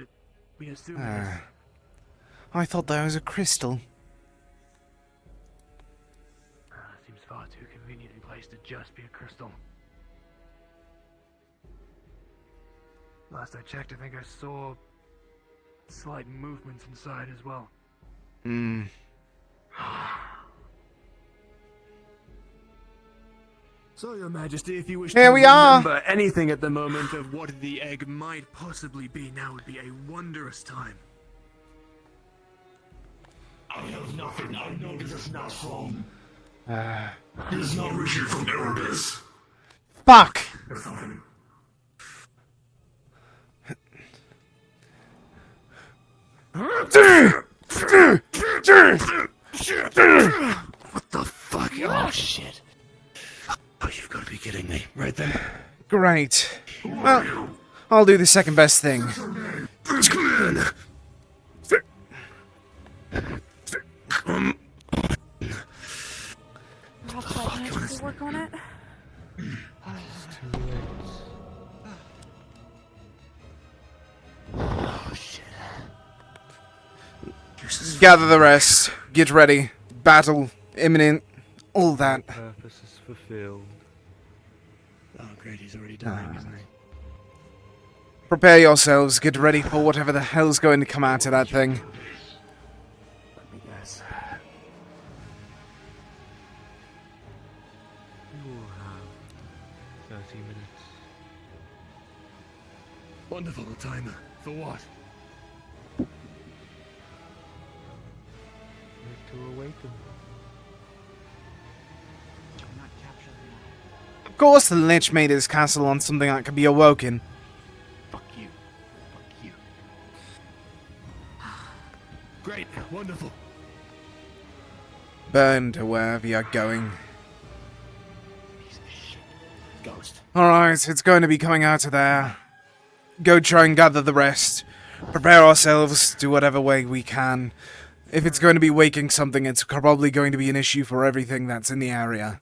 we assume it is. I thought that was a crystal. Seems far too conveniently placed to just be a crystal. Last I checked, I think I saw slight movements inside as well. Hmm. So, Your Majesty, if you wish Here to we are. remember anything at the moment of what the egg might possibly be, now would be a wondrous time. I have nothing. I know this is not from. Uh, It is not originally from Erebus. Fuck! There's something. What the fuck? Oh, shit. Oh, you've got to be kidding me. Right then. Great. Well, I'll do the second best thing. Come in. Perhaps I can actually work on it. Oh, shit. Gather the rest. Get ready. Battle imminent. All that. Purpose is fulfilled. Oh, great. He's already dying, isn't he? Prepare yourselves. Get ready for whatever the hell's going to come out of that thing. Let me guess. You will have 30 minutes. Wonderful time. For what? To awaken. Of course the Lich made his castle on something that could be awoken. Fuck you. Fuck you. Great. Wonderful. Burn to wherever you're going. Piece of shit. Ghost. Alright, it's going to be coming out of there. Go try and gather the rest. Prepare ourselves, do whatever way we can. If it's going to be waking something, it's probably going to be an issue for everything that's in the area.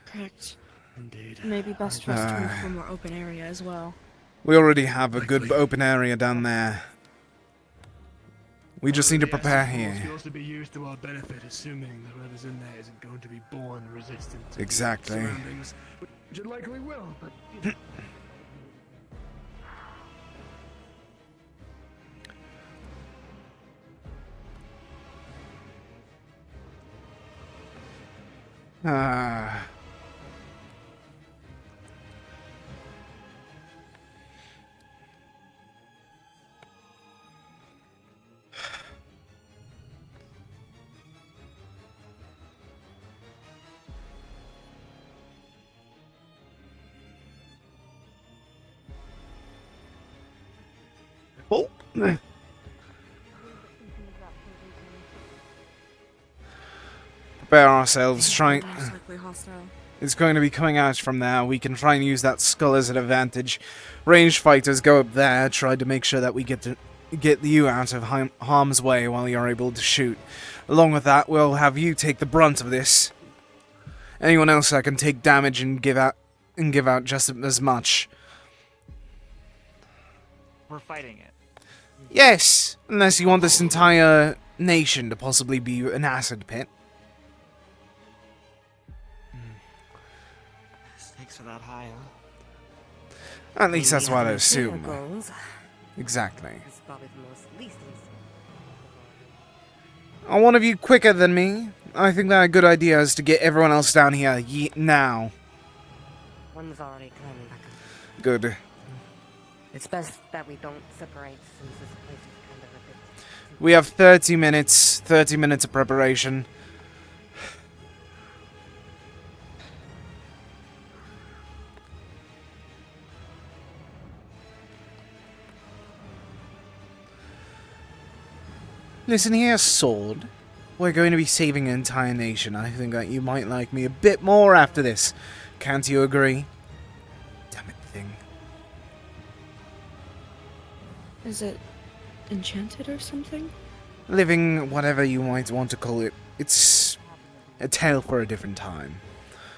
Correct. Indeed. Maybe best for us to move to a more open area as well. We already have a good open area down there. We just need to prepare here. It also be used to our benefit, assuming that whoever's in there isn't going to be born resistant to Exactly. the surroundings, which it likely will, but... You know. Ah. Oh. Prepare ourselves, trying. Most likely hostile. It's going to be coming out from there. We can try and use that skull as an advantage. Ranged fighters go up there, try to make sure that we get you out of harm's way while you're able to shoot. Along with that, we'll have you take the brunt of this. Anyone else that can take damage and give out just as much. We're fighting it. Yes, unless you want this entire nation to possibly be an acid pit. Stakes are that high, huh? At least that's what I assume. Exactly. Are one of you quicker than me? I think that a good idea is to get everyone else down here now. One's already climbing back up. Good. It's best that we don't separate since this place is kind of a bit... We have 30 minutes. 30 minutes of preparation. Listen here, Sword. We're going to be saving an entire nation. I think that you might like me a bit more after this. Can't you agree? Damn it, thing. Is it enchanted or something? Living, whatever you might want to call it. It's a tale for a different time.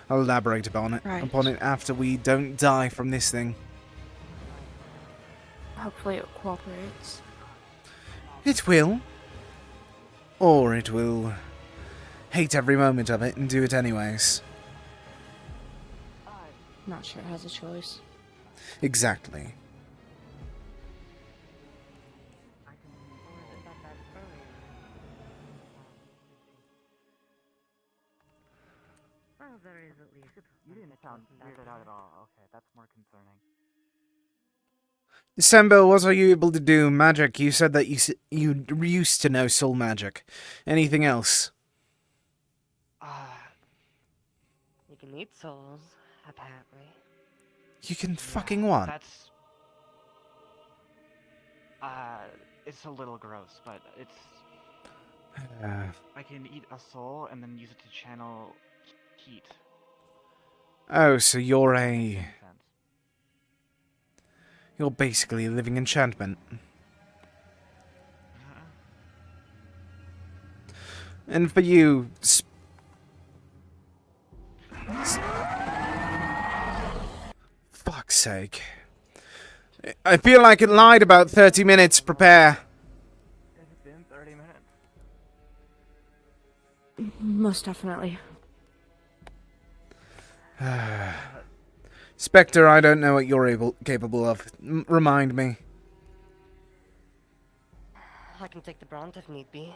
I'll elaborate upon it after we don't die from this thing. Hopefully it cooperates. It will. Or it will hate every moment of it and do it anyways. Not sure it has a choice. Exactly. Well, there is at least. You didn't sound weirded out at all. Okay, that's more concerning. December, what are you able to do? Magic. You said that you used to know soul magic. Anything else? You can eat souls, apparently. You can fucking what? That's. It's a little gross, but it's. I can eat a soul and then use it to channel heat. Oh, so you're You're basically a living enchantment. And for you... Fuck's sake. I feel like it lied about 30 minutes. Prepare. It's been 30 minutes. Most definitely. Spectre, I don't know what you're capable of. Remind me. I can take the brunt if need be.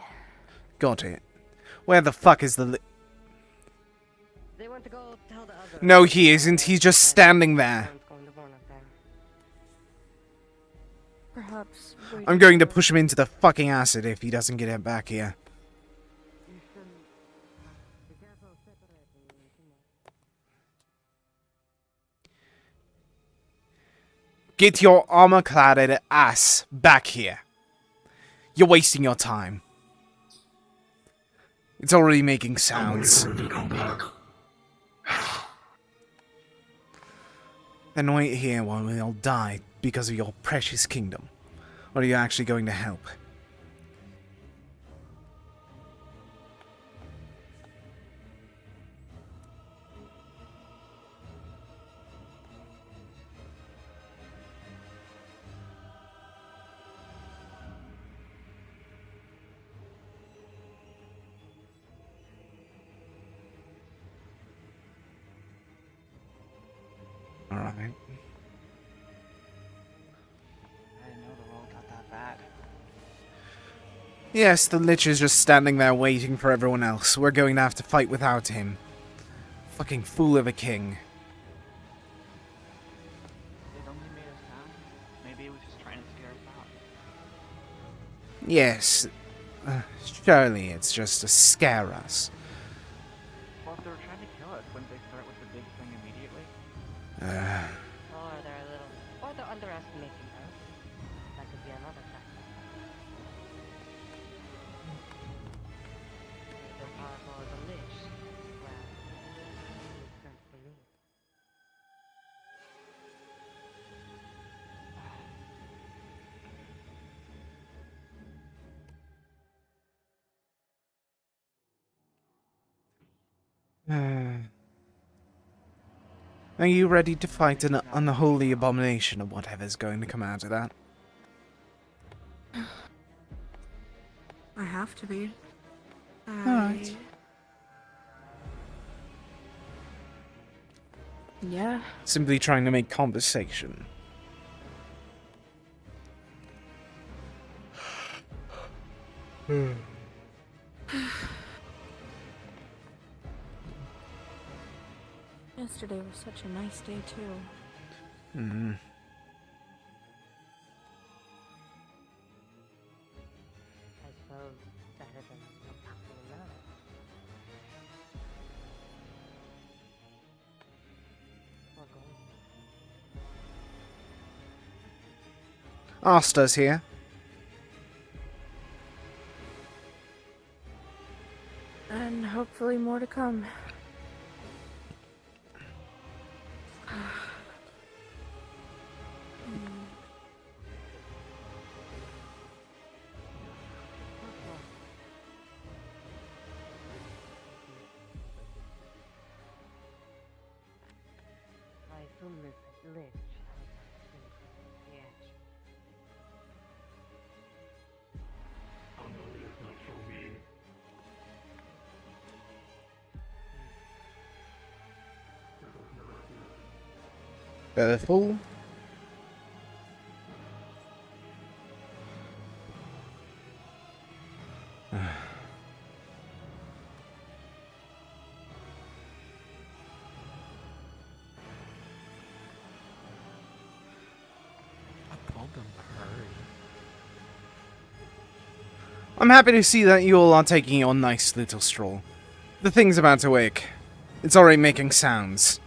Got it. Where the fuck is the They want to go tell the others. No, he isn't. He's just standing there. Perhaps I'm going to push him into the fucking acid if he doesn't get it back here. Get your armor-cladded ass back here. You're wasting your time. It's already making sounds. Then wait here while we all die because of your precious kingdom. Or are you actually going to help? Alright. I didn't know the roll got that bad. Yes, the Lich is just standing there waiting for everyone else. We're going to have to fight without him. Fucking fool of a king. It only made a sound. Maybe it was just trying to scare us out. Yes. Surely it's just to scare us. Well, if they were trying to kill us, wouldn't they start with the big thing immediately? Or they're underestimating us. That could be another factor. If they're powerful as a lich, well, makes sense to me. Are you ready to fight an unholy abomination or whatever's going to come out of that? I have to be. Alright. Yeah. Simply trying to make conversation. Yesterday was such a nice day too. Hmm. I suppose better than what's happening now. We're going. Asta's here. more to come. I assume this lich has the edge. Careful. I told them to hurry. I'm happy to see that you all are taking your nice little stroll. The thing's about to wake. It's already making sounds.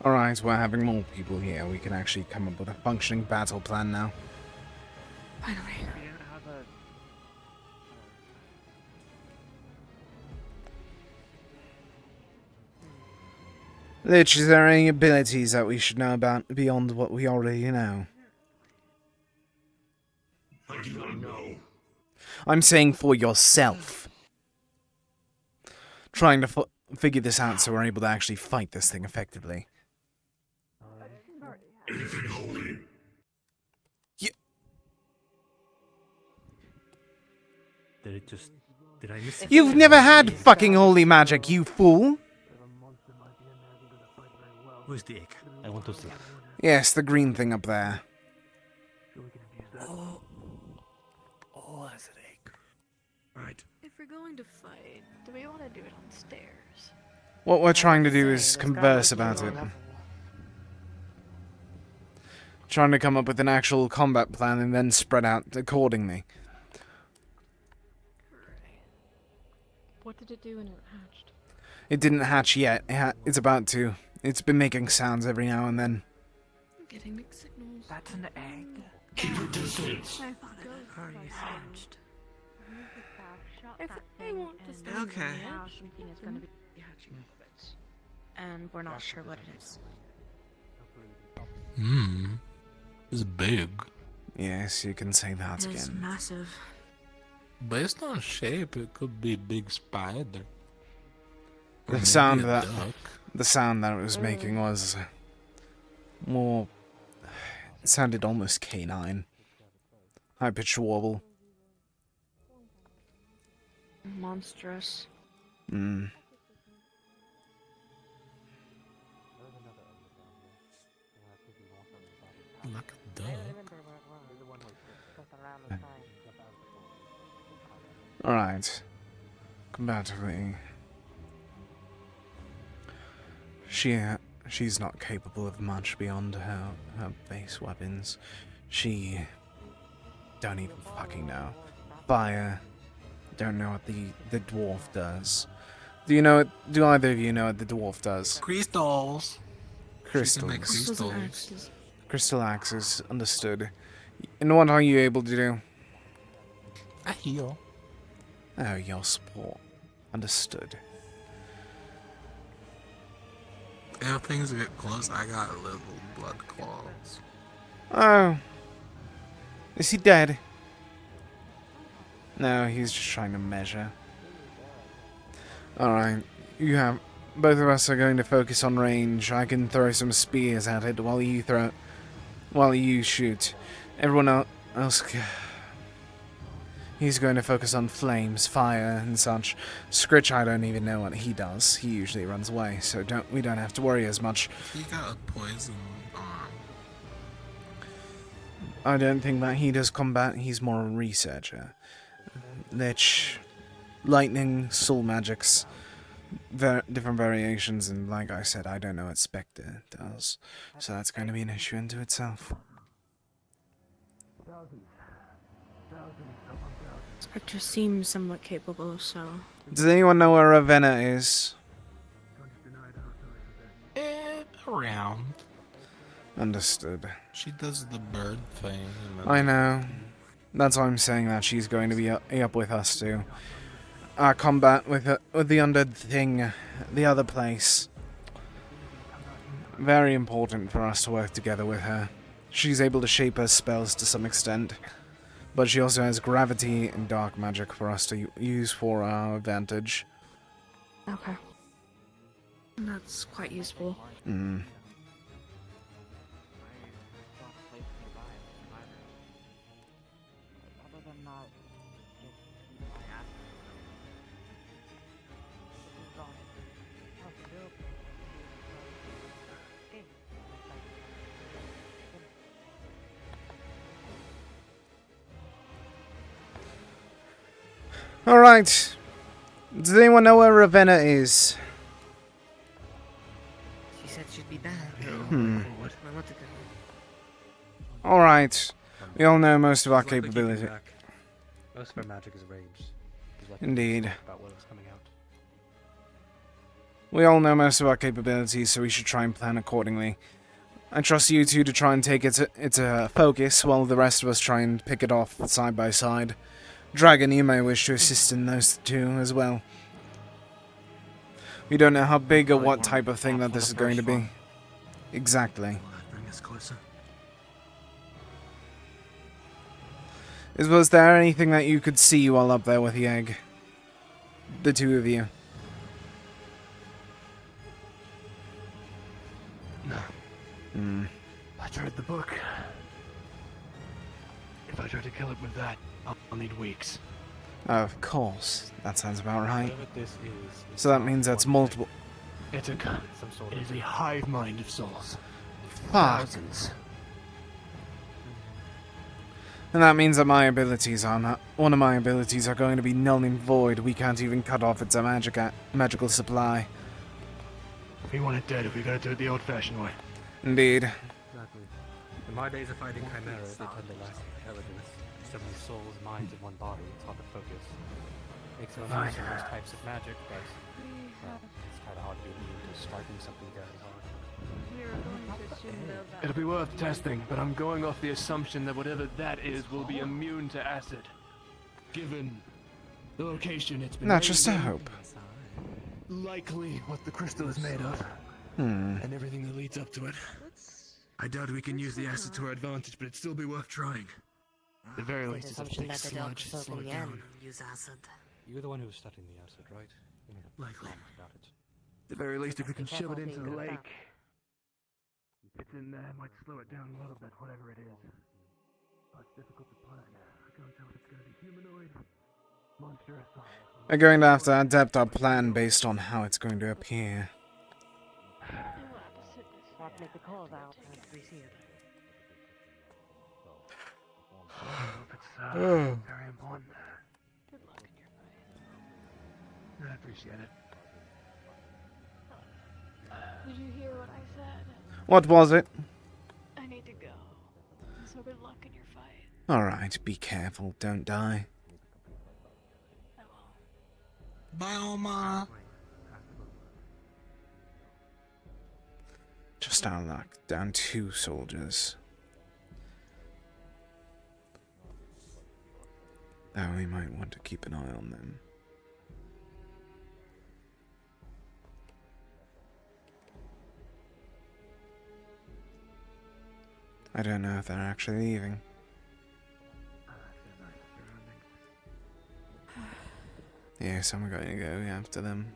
Alright, we're having more people here. We can actually come up with a functioning battle plan now. Finally. Lich, is there any abilities that we should know about beyond what we already know? I do not know. I'm saying for yourself. Trying to figure this out so we're able to actually fight this thing effectively. Anything holy. Did I miss it? You've never had fucking holy magic, you fool! Where's the egg? I want to see. Yes, the green thing up there. Oh, that's an egg. Right. If we're going to fight, do we want to do it on stairs? What we're trying to do is converse about it. Trying to come up with an actual combat plan and then spread out accordingly. What did it do when it hatched? It didn't hatch yet. It's about to. It's been making sounds every now and then. I'm getting mixed signals. That's an egg. Keep your distance. I thought it hatched. If That they thing want to and stand Okay. on the now edge, something is going to be hatching outfits. And we're not sure what it is. It's big. Yes, you can say that It's again. massive. Based on shape, it could be a big spider. Or The maybe sound a that duck. the sound that it was making was more. It sounded almost canine. High pitched warble. Monstrous. Hmm. Like a duck. Alright. Combatively. She's not capable of much beyond her base weapons. She don't even fucking know. Fire. Don't know what the dwarf does. Do either of you know what the dwarf does? Crystals. Crystals. Make crystals. Crystal axes, understood. And what are you able to do? I heal. Oh, your support. Understood. If things get close, I got little blood claws. Oh. Is he dead? No, he's just trying to measure. Alright, both of us are going to focus on range. I can throw some spears at it while you shoot. Everyone else, he's going to focus on flames, fire, and such. Scritch, I don't even know what he does. He usually runs away, so we don't have to worry as much. He got a poison arm. I don't think that he does combat, he's more a researcher. Lich, lightning, soul magics, different variations, and like I said, I don't know what Spectre does. So that's going to be an issue into itself. Spectre seems somewhat capable, so... Does anyone know where Ravenna is? Around. Understood. She does the bird thing. I know. That's why I'm saying that she's going to be up with us too. Our combat with the undead thing, the other place. Very important for us to work together with her. She's able to shape her spells to some extent, but she also has gravity and dark magic for us to use for our advantage. Okay. That's quite useful. Mm. Alright. Does anyone know where Ravenna is? She said she'd be back. Alright. We all know most of our She's likely keeping capability. back. Most of our magic is ranged. She's likely Indeed. to about what is coming out. We all know most of our capabilities, so we should try and plan accordingly. I trust you two to try and take its focus, while the rest of us try and pick it off side by side. Dragon, you may wish to assist in those two as well. We don't know how big or what type of thing that this is going to be. Exactly. Bring us closer. Was there anything that you could see while up there with the egg? The two of you. No. Hmm. I tried the book. If I try to kill it with that, I'll need weeks. Of course. That sounds about right. Whatever this is, So that means that's multiple. It's a sort it of is a hive mind of souls. Fuck. Thousands. And that means that my abilities are not. One of my abilities are going to be null and void. We can't even cut off its magical supply. If we want it dead, we gotta do it the old-fashioned way. Indeed. Exactly. In my days of fighting chimeras, they tend to lack intelligence. So many souls, minds in one body, it's hard to focus. Makes no sense for those types of magic, but well, it's kind of hard to be immune to striking something very hard. It'll be worth testing, but I'm going off the assumption that whatever that is will be immune to acid. Given the location it's been Not just a made in, hope. likely what the crystal is made of, and everything that leads up to it. I doubt we can use the acid to our advantage, but it'd still be worth trying. At the very least, it's a thick sludge to slow it down. Use acid. You're the one who was studying the acid, right? Likely. Got it. At the very least, if we can shove it into the lake, it's in there, might slow it down a little bit, whatever it is. But it's difficult to plan. I can't tell if it's going to be humanoid, monstrous, or... We're going to have to adapt our plan based on how it's going to appear. Not make the calls out once we see it. I don't know if it's very important. Good luck in your fight. I appreciate it. Did you hear what I said? What was it? I need to go. So good luck in your fight. Alright, be careful, don't die. Bye, Oma. Just our luck, down 2 soldiers. Though we might want to keep an eye on them. I don't know if they're actually leaving. Yes, I'm going to go after them.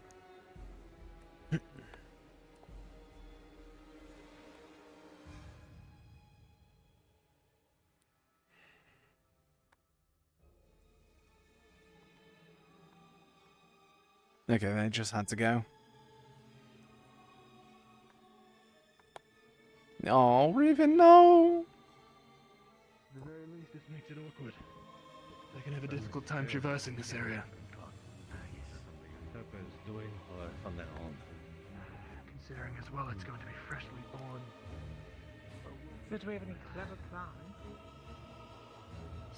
Okay, they just had to go. Oh, Raven, no! This makes it awkward. I can have a difficult time traversing this area. Pepper is doing or from their own. Considering as well it's going to be freshly born. So do we have any clever plan?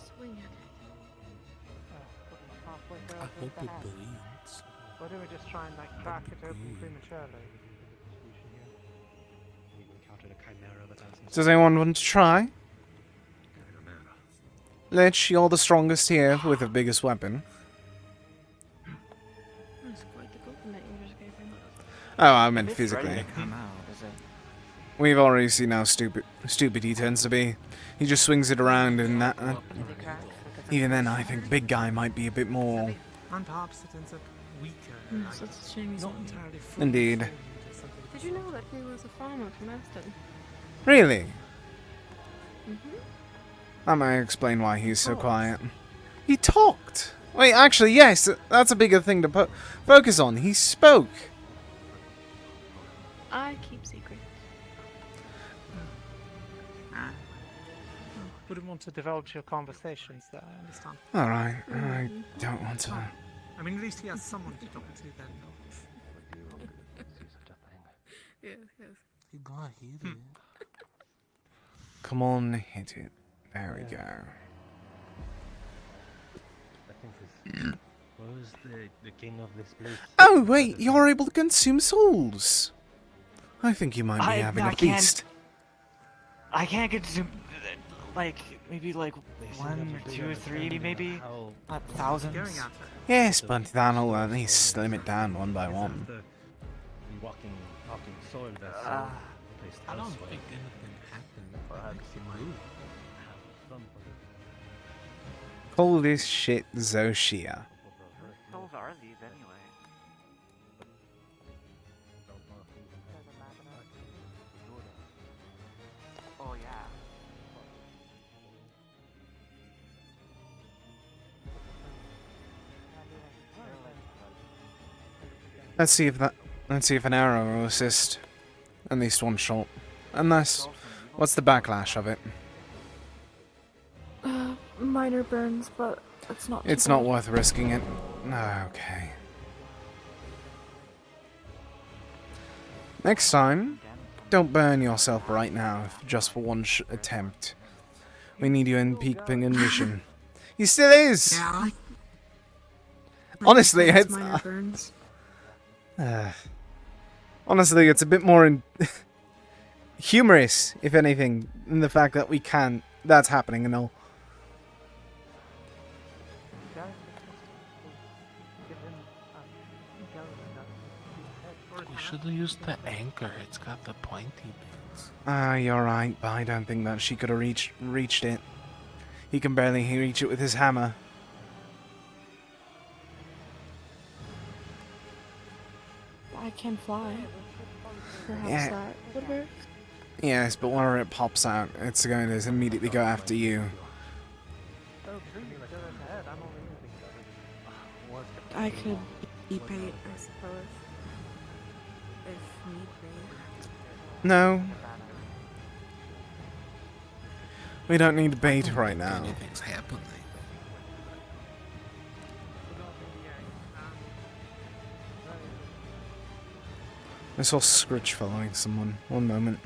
Swing at it. Halfway I hope it bleeds. Or do we just try and crack it open prematurely? We've encountered a chimera that has... Does anyone want to try? Lich, you're the strongest here with the biggest weapon. That's quite the compliment you just gave him. Oh, I meant If it's ready physically. to come out, is it? We've already seen how stupid he tends to be. He just swings it around and that... even then, I think big guy might be a bit more... And perhaps it ends up weaker. Yes, that's a shame he's not not here. entirely full. Indeed. Did you know that he was a farmer from Aston? Really? Mm-hmm. That might explain why he's so quiet. He talked! Wait, actually, yes, that's a bigger thing to focus on. He spoke. I keep secrets. Wouldn't want to divulge your conversations there, I understand. Alright, I don't want to... I mean, at least he has someone to talk to then. Yes, yes. You gotta hit it. Come on, hit it. There we go. I think this. What was the king of this place? Oh, wait, you're able to consume souls. I think you might be having a feast. I can't consume, maybe one or two or three, maybe. Not thousands. Yes, but that'll at least slim it down one by one. Walking sword that's placed I don't elsewhere. think anything happened. Perhaps he moved. Call this shit Zoshia. Whose souls are these anyway? Oh yeah. Let's see if an arrow will assist. At least one shot. Unless, what's the backlash of it? Minor burns, but it's not. It's not worth risking it. Okay. Next time, don't burn yourself right now, just for one attempt. We need you in peak condition. He still is. Yeah. Honestly, it's minor burns. honestly, it's a bit more humorous, if anything, in the fact that we can't. That's happening and all. We should have used the anchor. It's got the pointy bits. You're right, but I don't think that she could have reached it. He can barely reach it with his hammer. I can fly. Perhaps Yeah. that would work. Yes, but whenever it pops out, it's going to immediately go after you. I could be bait, I suppose. If need be. No. We don't need bait right now. Anything's happening. I saw Scritch following someone. One moment.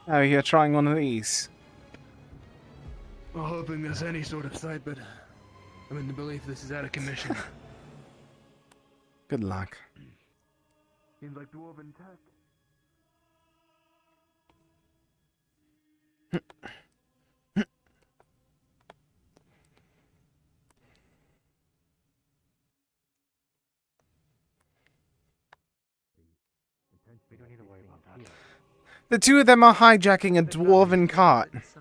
Oh, you're trying one of these? Well, hoping there's any sort of sight, but I'm in the belief this is out of commission. Good luck. Seems like dwarven tech. We don't need to worry about that. The two of them are hijacking a dwarven cart. It's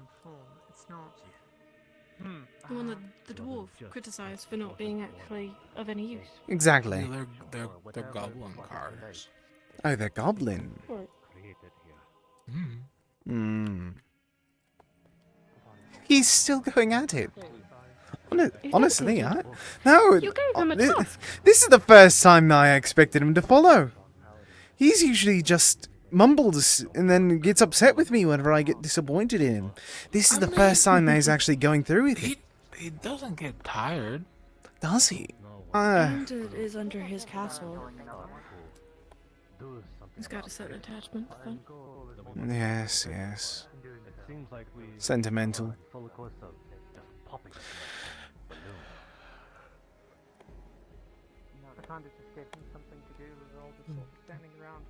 not. The one that the dwarf criticised for not being actually of any use. Exactly. They're goblin cars. Oh, they're goblin. Hmm. He's still going at it. Honestly, no. You gave him a task. This is the first time I expected him to follow. He's usually just mumbles and then gets upset with me whenever I get disappointed in him. This is the first time that he's actually going through with it. He doesn't get tired. Does he? And it is under his castle. He's got a certain attachment to them. Yes, yes. Sentimental. I kind of just gave him something to do with all the sort of standing around.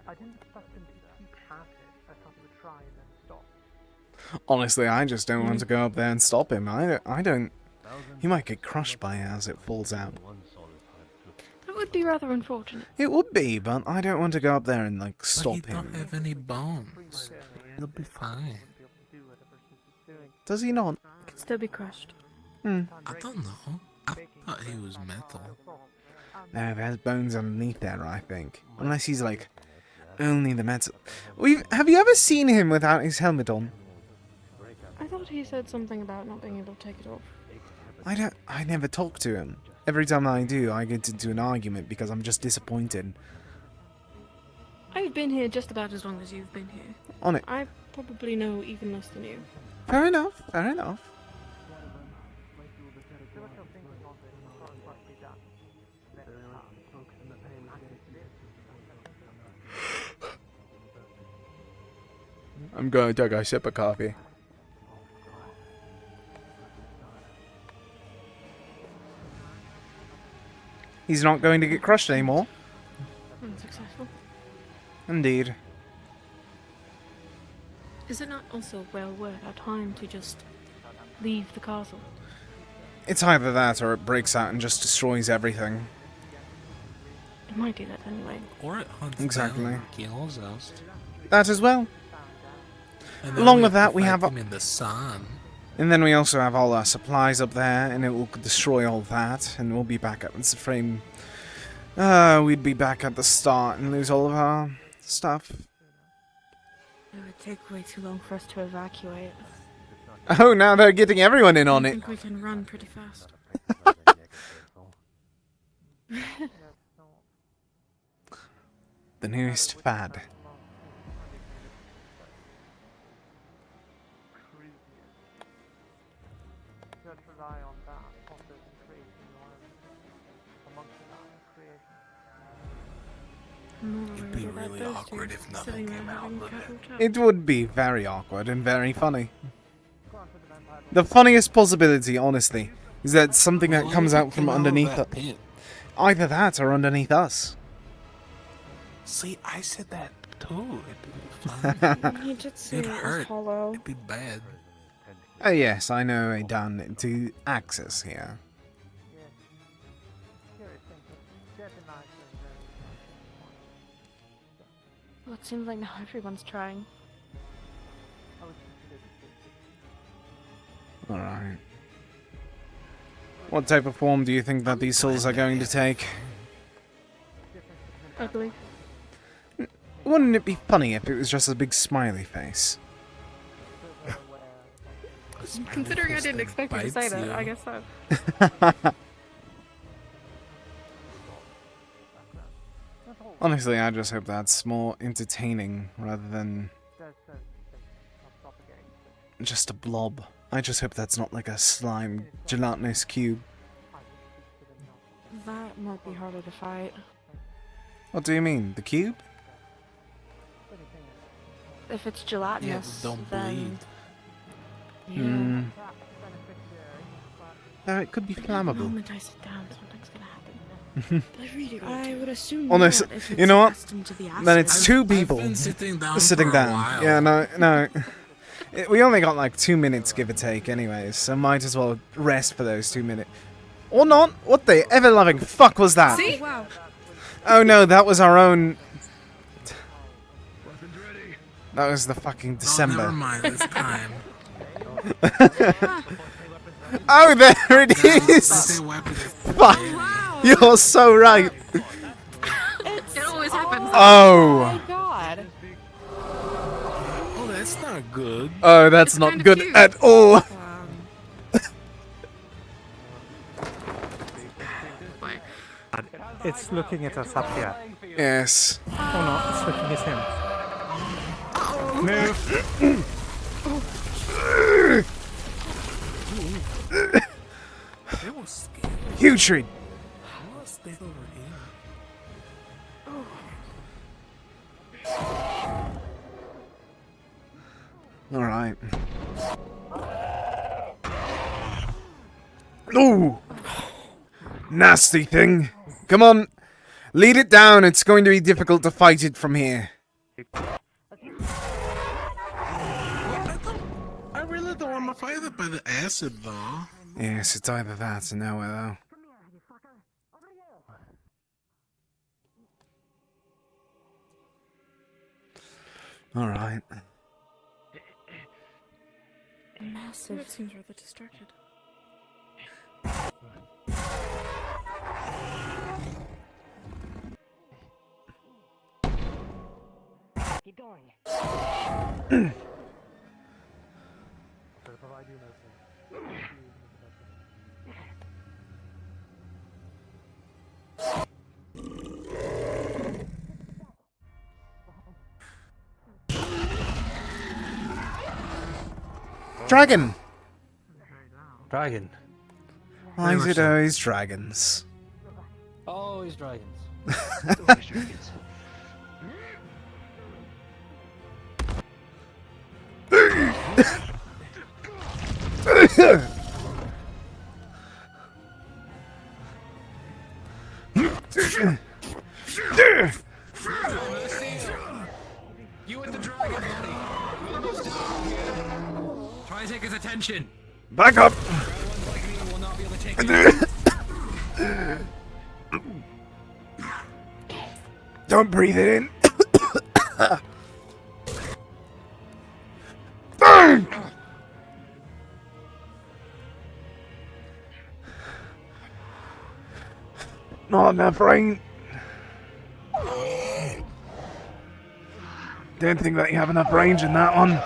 I didn't expect him to keep at it. I thought he would try and then stop. Honestly, I just don't want to go up there and stop him. I don't. He might get crushed by it as it falls out. That would be rather unfortunate. It would be, but I don't want to go up there and, like, stop But he don't him. have any bones. He'll be fine. Does he not? Could still be crushed. Hmm. I don't know. I thought he was metal. No, there's bones underneath there, I think. Unless he's, like, only the metal. Have you ever seen him without his helmet on? I thought he said something about not being able to take it off. I never talk to him. Every time I do, I get into an argument because I'm just disappointed. I've been here just about as long as you've been here. On it. I probably know even less than you. Fair enough, fair enough. I'm going to take a sip of coffee. He's not going to get crushed anymore. Unsuccessful. Indeed. Is it not also well worth our time to just leave the castle? It's either that or it breaks out and just destroys everything. It might do that anyway. Or it hunts Exactly. down and kills us. That as well. And then Along we with have that, to we fight have him in the sun. And then we also have all our supplies up there, and it will destroy all that, and we'll be back at the frame. We'd be back at the start and lose all of our stuff. It would take way too long for us to evacuate. Oh, now they're getting everyone in on I it. think we can run pretty fast. The newest fad. It'd be really awkward if nothing came out of it. It would be very awkward and very funny. The funniest possibility, honestly, is that something that comes out from underneath us. Either that or underneath us. See, I said that too. It'd be fun. He did say It'd it was hurt. hollow. It'd be bad. Oh yes, I know a down to access here. Well, it seems like now everyone's trying. Alright. What type of form do you think that these souls are going to take? Ugly. Wouldn't it be funny if it was just a big smiley face? Considering I didn't expect you to say that, I guess so. Honestly, I just hope that's more entertaining rather than just a blob. I just hope that's not like a slime, gelatinous cube. That might be harder to fight. What do you mean? The cube? If it's gelatinous, don't then... Yeah. Hmm. It could be The flammable. moment I sit down, something's gonna happen. I would assume Honest, not if you it's know what? accustomed to the Then it's acid. two people been sitting down sitting for a down. while. Yeah, no. We only got like 2 minutes, give or take, anyways, so might as well rest for those 2 minutes. Or not. What the ever-loving fuck was that? See? Wow. Oh no, that was our own... That was the fucking December. Oh, never mind, it's time. Oh, there it is! Fuck! You're so right! It always happens. Oh! my god. good. Oh, that's not good at all. It's looking at us up here. Yes. Oh no, it's looking at him. Move! They will scale. Huge tree. I'll stay over here. All right. Ooh. Nasty thing. Come on. Lead it down. It's going to be difficult to fight it from here. I really don't want to fight it by the acid, though. Yes, it's either that or nowhere, though. All right. Massive. It seems rather distracted. Keep going. Dragon. Dragon. Why is it always dragons? Always dragons. Always dragons. You with the dragon, buddy. We're almost down here. Try and take his attention. Back up. Ones like me will not be able to take it. Don't breathe it in. Burn! Not enough rain. Don't think that you have enough range in that one.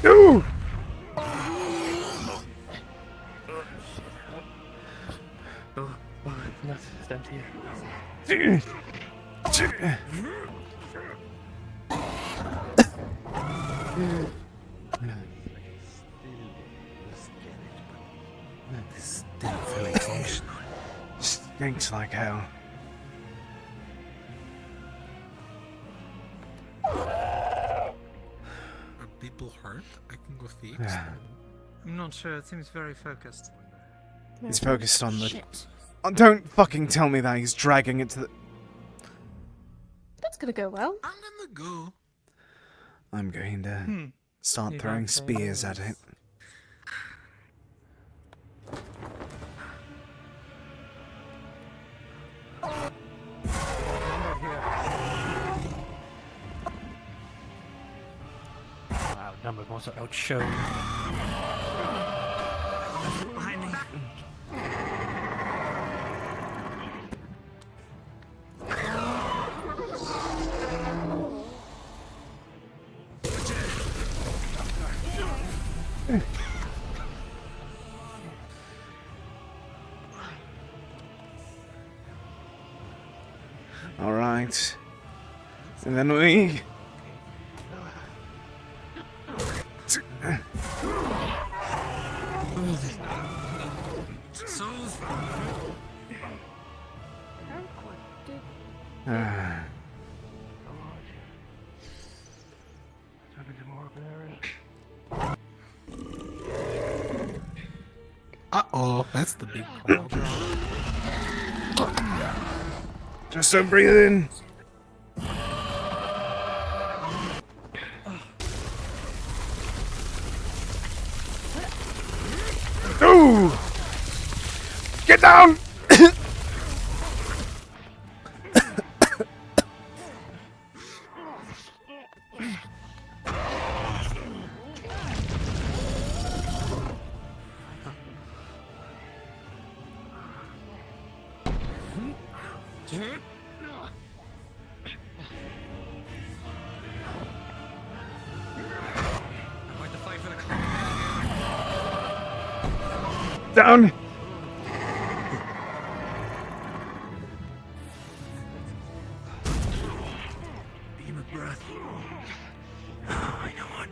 Ooh! It's empty. Still fully functional. Stinks like hell. Are people hurt? I can go fix them. I'm not sure, it seems very focused. He's focused on the... Oh, don't fucking tell me that he's dragging it to the... That's gonna go well. I'm gonna go. I'm going to start You throwing don't say spears at it. Wow, number also outshone. Behind me. All right. And then we... Uh-oh, that's the big call. Just don't breathe in. Ooh! Get down! Down! Beam of breath. I know what.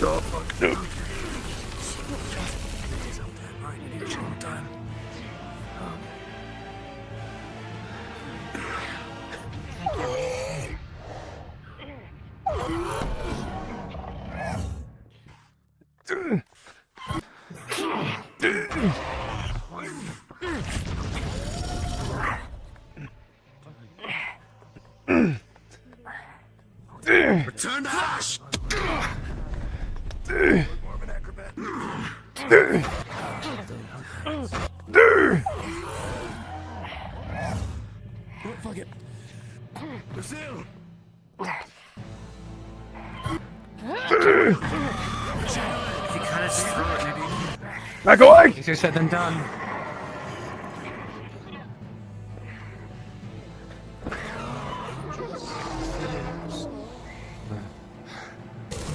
Oh, fuck, no. Return to hash! More of an acrobat. Oh, fuck it. Brazil! If you kind of just throw it, maybe. Back away! Easier said than done.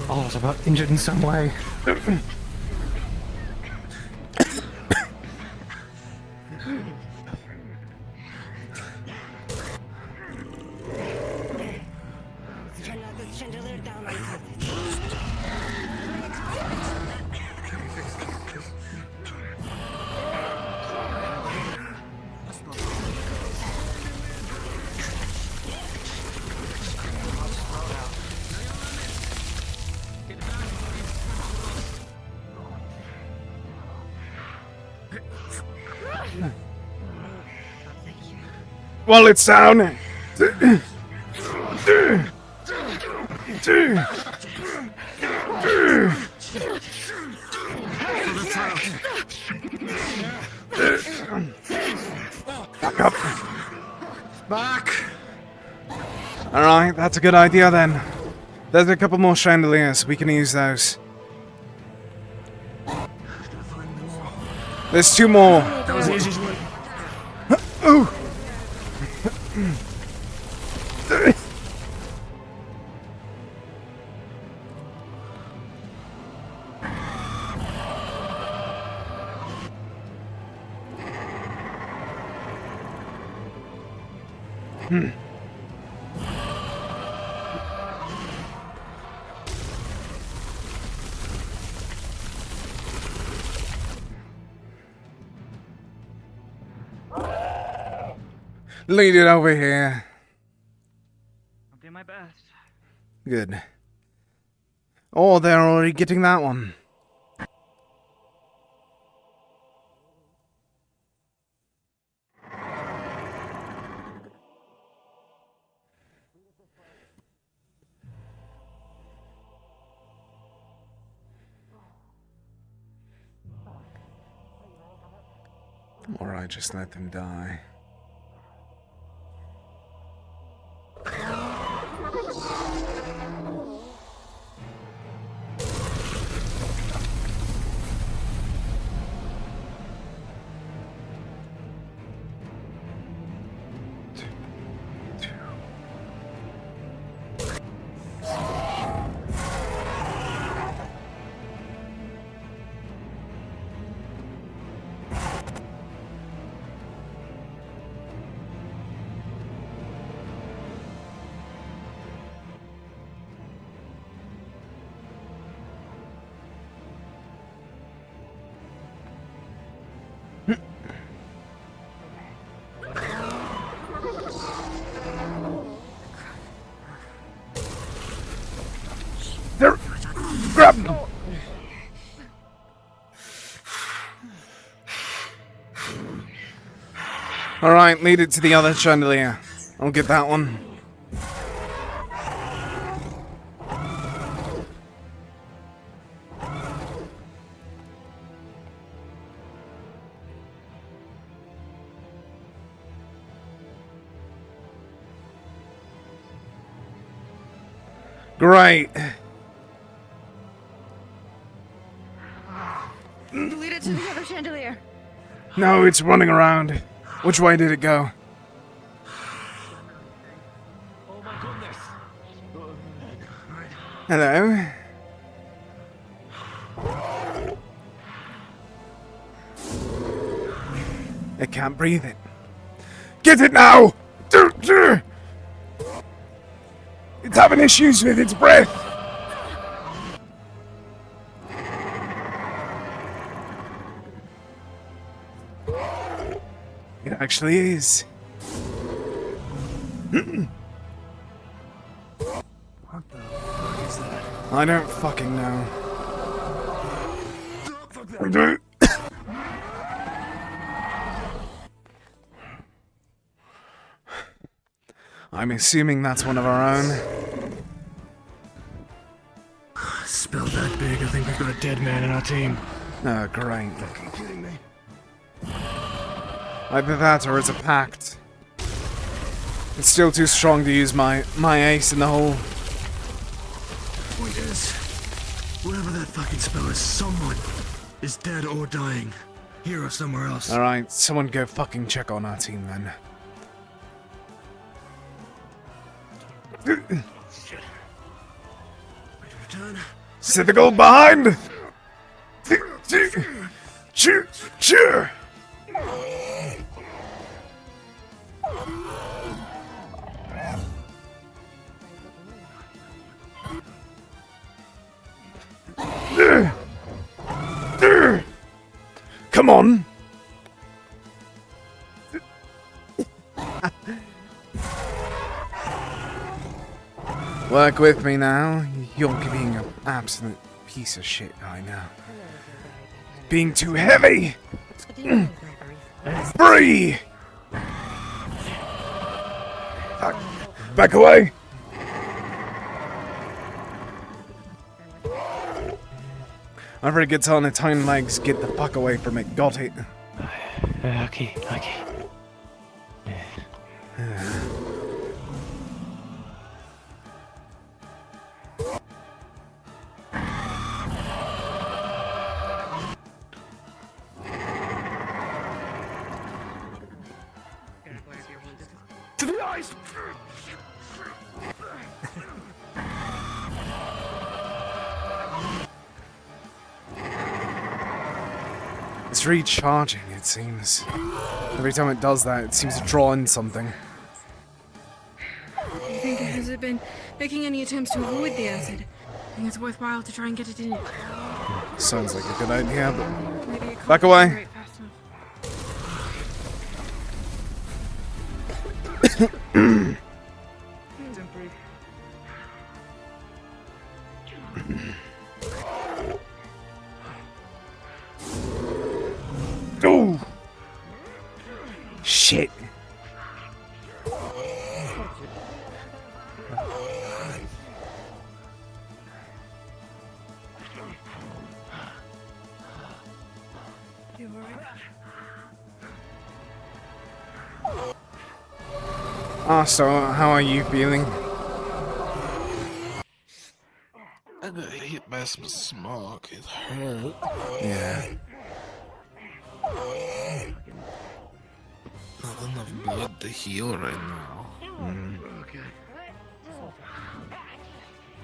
All of us about injured in some way. While it's down. Back up. Back! Alright, that's a good idea then. There's a couple more chandeliers. We can use those. There's 2 more. That was the easiest one. Oh! Lead it over here. I'll do my best. Good. Oh, they're already getting that one. Alright, just let them die. There! Grab him! Alright, lead it to the other chandelier. I'll get that one. Great. Lead it to the other chandelier. No, it's running around. Which way did it go? Oh my goodness! Hello? It can't breathe it. Get it now! It's having issues with its breath! It actually is. What the fuck is that? I don't fucking know. I'm assuming that's one of our own. Spell that big, I think we've got a dead man in our team. Oh, great. Are you kidding me? Either that or it's a pact. It's still too strong to use my ace in the hole. Point is, whatever that fucking spell is, someone is dead or dying. Here or somewhere else. Alright, someone go fucking check on our team then. Shit. Ready to return? Set the goal behind! Cheer! Come on! Work with me now. You're being an absolute piece of shit right now. Being too heavy! Free! Back away! Whoever it gets on its hind legs, get the fuck away from it. Got it. Okay. To the eyes! It's recharging, it seems. Every time it does that, it seems to draw in something. I think has it been making any attempts to avoid the acid? I think it's worthwhile to try and get it in it. Sounds like a good idea, but... Maybe it can't Back away! migrate fast enough. Oh! Shit! You alright? So how are you feeling? I got hit by some smoke. It hurt. Yeah. Not enough blood to heal right now. Okay.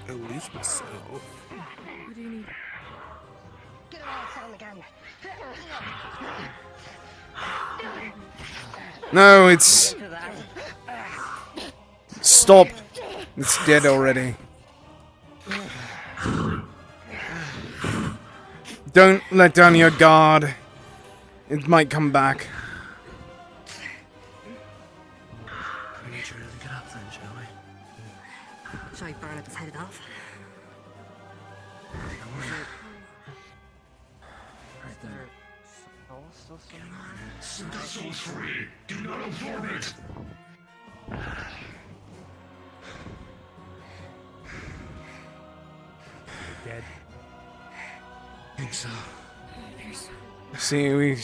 At least myself. What do you need? No, it's... Stop! It's dead already. Don't let down your guard. It might come back. We need to really get up then, shall we? Shall we burn its head off? Right there. Set that soul free. Do not absorb it. Dead. Think so. See, we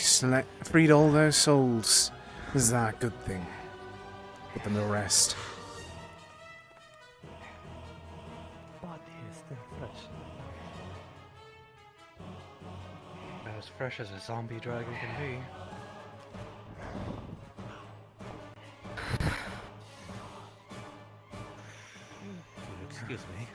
freed all those souls. Is that a good thing? Put them to rest. What is the flesh? About as fresh as a zombie dragon can be. Excuse me.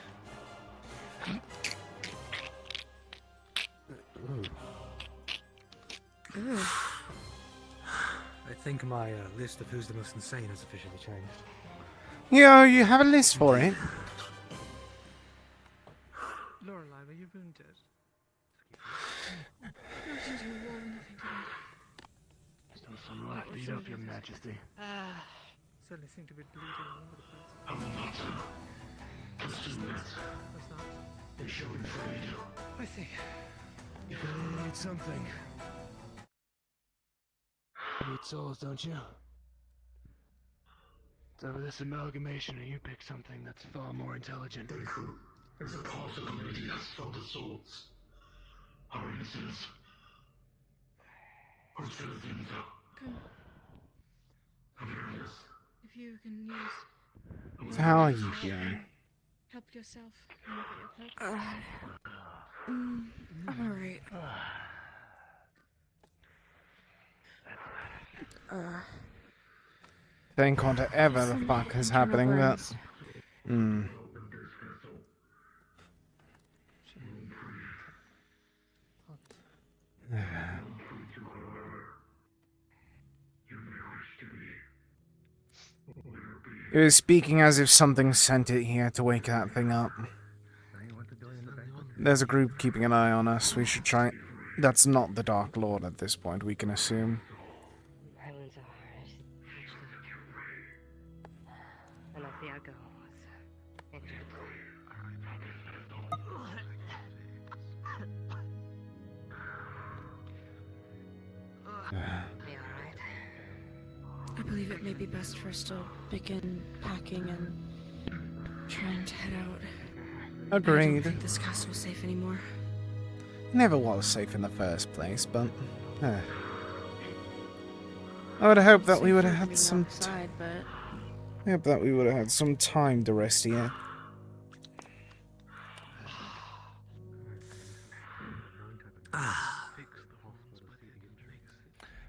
I think my list of who's the most insane has officially changed. You have a list for it? Lorelei, were you wounded? Knocked into the wall, nothing to do. Still some light beat up, Your Majesty. Certainly seem to be bleeding all over the place. I will not. Just 2 minutes. What's that? They showed afraid. I think you really need something. You need souls, don't you? So with this amalgamation, you pick something that's far more intelligent. Very true. There's a possibility I stole the souls. Our innocence. Or still a thing, though. Come, I'm here. if you can use. So how are you feeling? Help yourself. Can you get your clothes? I'm alright. Think whatever the fuck is happening that... It was speaking as if something sent it here to wake that thing up. There's a group keeping an eye on us. We should try... That's not the Dark Lord at this point, we can assume. Islands are actually. And I see I go was injured. I believe it may be best for us to begin packing and trying to head out. I Agreed. don't think this castle is safe anymore. Never was safe in the first place, but... I would hope that we would have had some... Outside, but I hope that we would have had some time to rest here.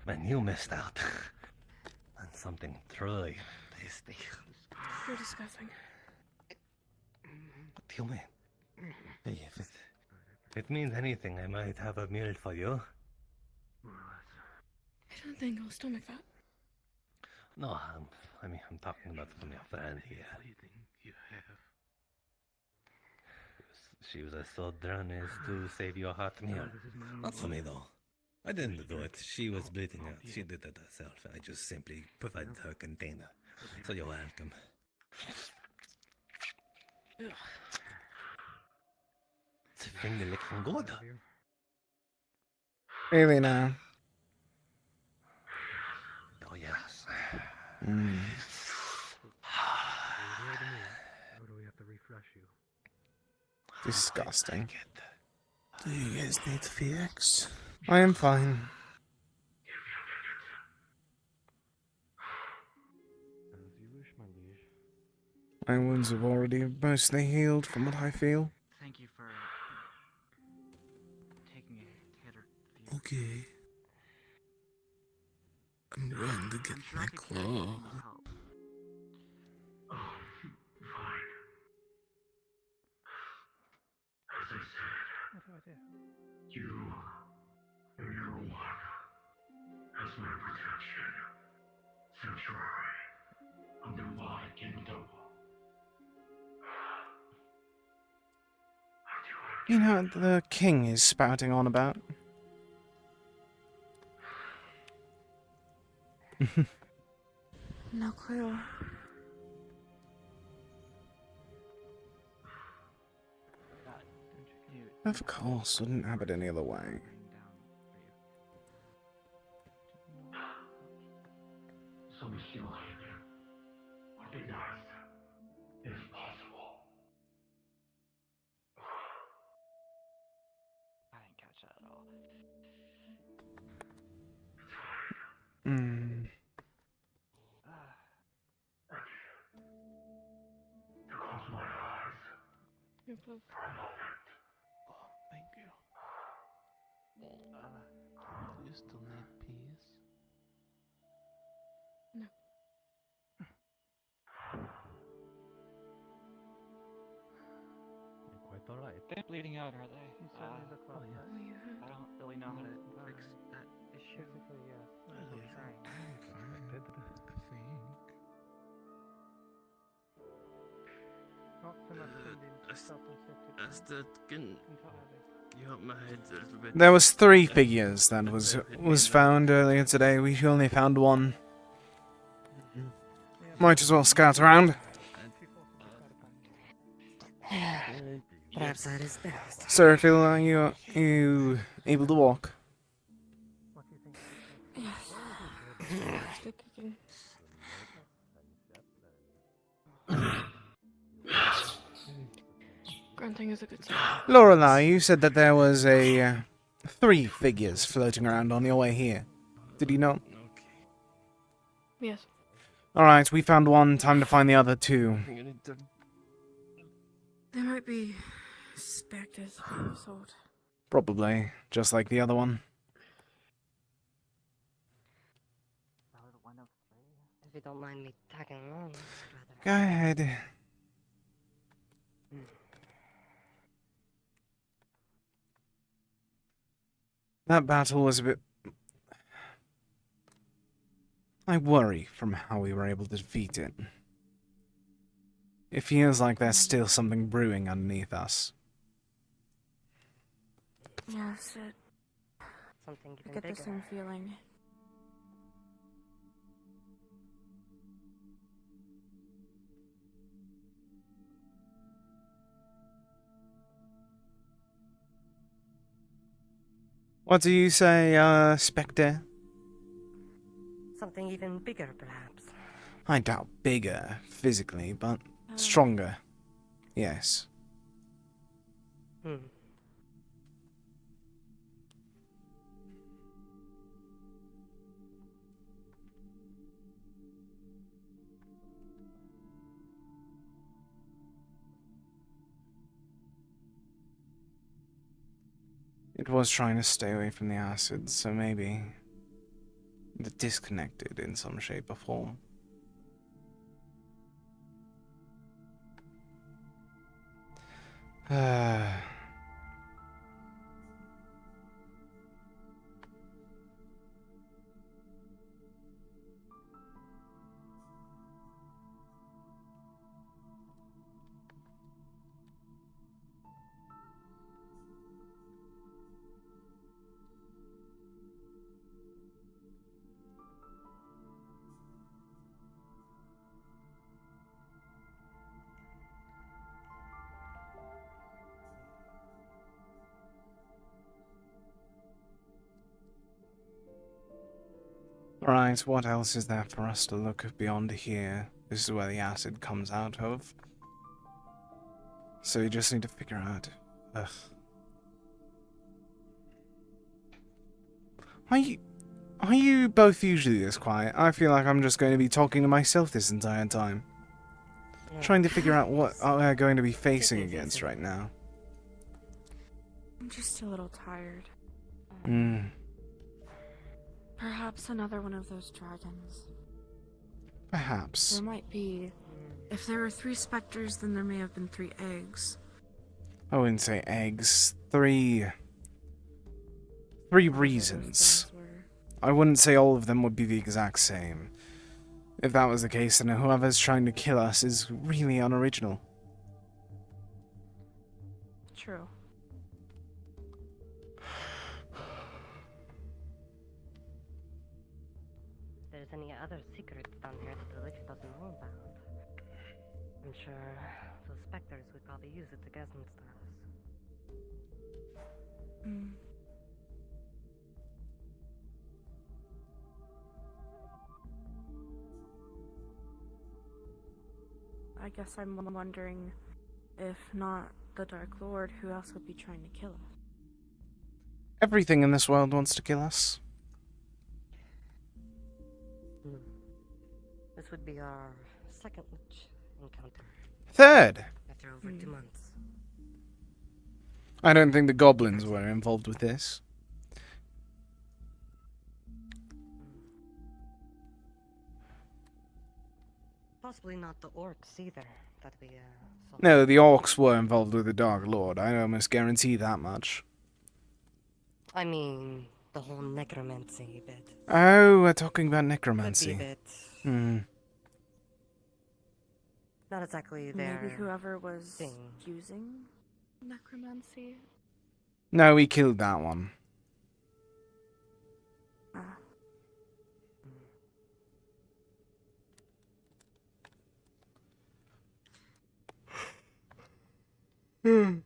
Man, you missed out on something truly tasty. you're disgusting. What do you mean? Hey, if it means anything, I might have a meal for you. I don't think I'll stomach that. No, I'm talking about from your friend here. She was as so drawn as to save your hot meal. Not for me, though. I didn't do it. She was bleeding out. She did it herself. I just simply provided her container. So you're welcome. It's finger licking good. Really now. Oh, yes. How do we have to refresh you? Disgusting. Do you guys need VX? I am fine. As you wish, my liege. My wounds have already mostly healed from what I feel. Thank you for taking a hit or few. Okay. I'm going to get my claw. Oh, fine. As I said, What do I do? you and your one as my protection. Sanctuary under my kingdom. You know what the king is spouting on about? No clue. Of course, wouldn't have it any other way. So we still here. Would be nice, if possible. I didn't catch that at all. To close my eyes You're close. for a moment. Oh, thank you. Do you still need peace? No. not bleeding out, are they? You certainly look like that. I don't really know how to fix that issue. Physically, yes. That looks fine. Not so much tending to self-inflicted entirely. You help my head a little bit. There was 3 figures that was found earlier today. We only found 1. Might as well scout around. Perhaps that is best. Sir, Phil, are you able to walk? Grunting is a good sign. Lorelei, you said that there was 3 figures floating around on your way here. Did you not? Yes. Alright, we found 1. Time to find the other 2. They might be specters of some sort. Probably, just like the other one. If you don't mind me tagging along, Go ahead. That battle was a bit... I worry from how we were able to defeat it. It feels like there's still something brewing underneath us. Yes, something I get the same feeling. What do you say, Spectre? Something even bigger, perhaps. I doubt bigger, physically, but stronger. Yes. It was trying to stay away from the acid, so maybe they're disconnected in some shape or form. Right, what else is there for us to look beyond here? This is where the acid comes out of. So you just need to figure out... Ugh. Are you both usually this quiet? I feel like I'm just going to be talking to myself this entire time. Trying to figure out what we're going to be facing against right now. I'm just a little tired. Perhaps another one of those dragons. Perhaps. There might be... If there were 3 specters, then there may have been 3 eggs. I wouldn't say eggs. 3 reasons. I wouldn't say all of them would be the exact same. If that was the case, then whoever's trying to kill us is really unoriginal. True. If there's any other secrets down here that the Lich doesn't know about, I'm sure those specters would probably use it against us. I guess I'm wondering, if not the Dark Lord, who else would be trying to kill us? Everything in this world wants to kill us. This would be our second Lich encounter. 3rd! After over 2 months. I don't think the goblins were involved with this. Possibly not the orcs either. That we saw. No, the orcs were involved with the Dark Lord. I almost guarantee that much. I mean, the whole necromancy bit. Oh, we're talking about Could be necromancy. a bit. Hmm. Not exactly their Maybe whoever was thing. using necromancy. No, we killed that one. Hmm.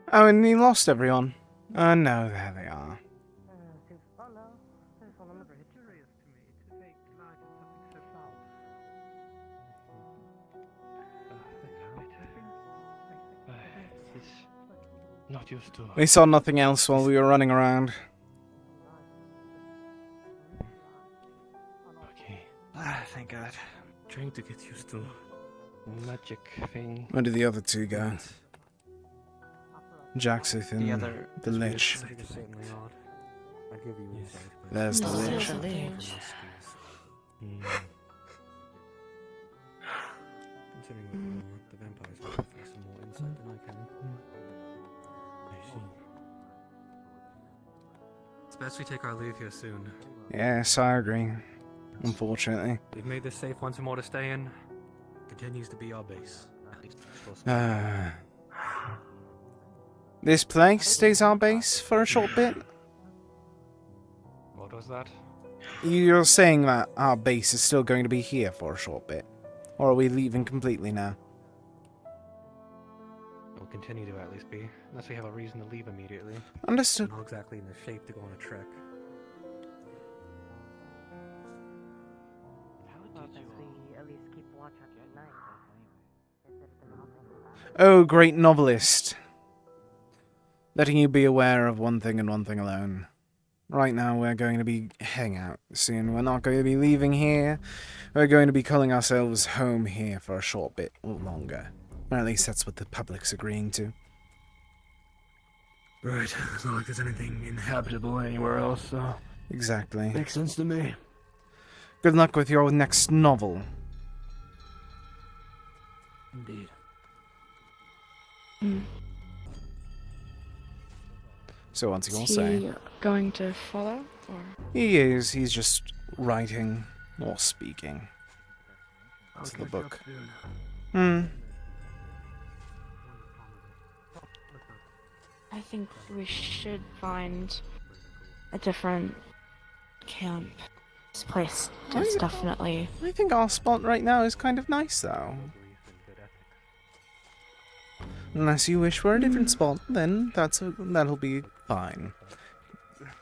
Oh, and he lost everyone. Oh, no, there they are. Seems fun now. This one never hit curious to me to take delight in something so foul. It's not used to. We saw nothing else while we were running around. Okay. Thank God. Trying to get used to magic thing. Where did the other two go? Jacksith and the Lich. I'll give you insight, but There's the Lich. Considering what you want, the vampires might offer some more insight than I can. I see. It's best we take our leave here soon. Yes, I agree. Unfortunately. We've made this safe once more to stay in. Continues to be our base. At least for some This place stays our base for a short bit? What was that? You're saying that our base is still going to be here for a short bit? Or are we leaving completely now? We'll continue to at least be, unless we have a reason to leave immediately. Understood. We're not exactly in the shape to go on a trek. We at least keep watch at night. Oh, great novelist. Letting you be aware of one thing and one thing alone. Right now we're going to be hanging out soon. We're not going to be leaving here. We're going to be calling ourselves home here for a short bit longer. Or at least that's what the public's agreeing to. Right, it's not like there's anything inhabitable anywhere else, so... Exactly. Makes sense to me. Good luck with your next novel. Indeed. So what's he going to Is say? he going to follow? Or? He is. He's just writing or speaking. That's the book. I think we should find a different camp. This place is definitely... I think our spot right now is kind of nice, though. Unless you wish for a different spot, then that'll be fine.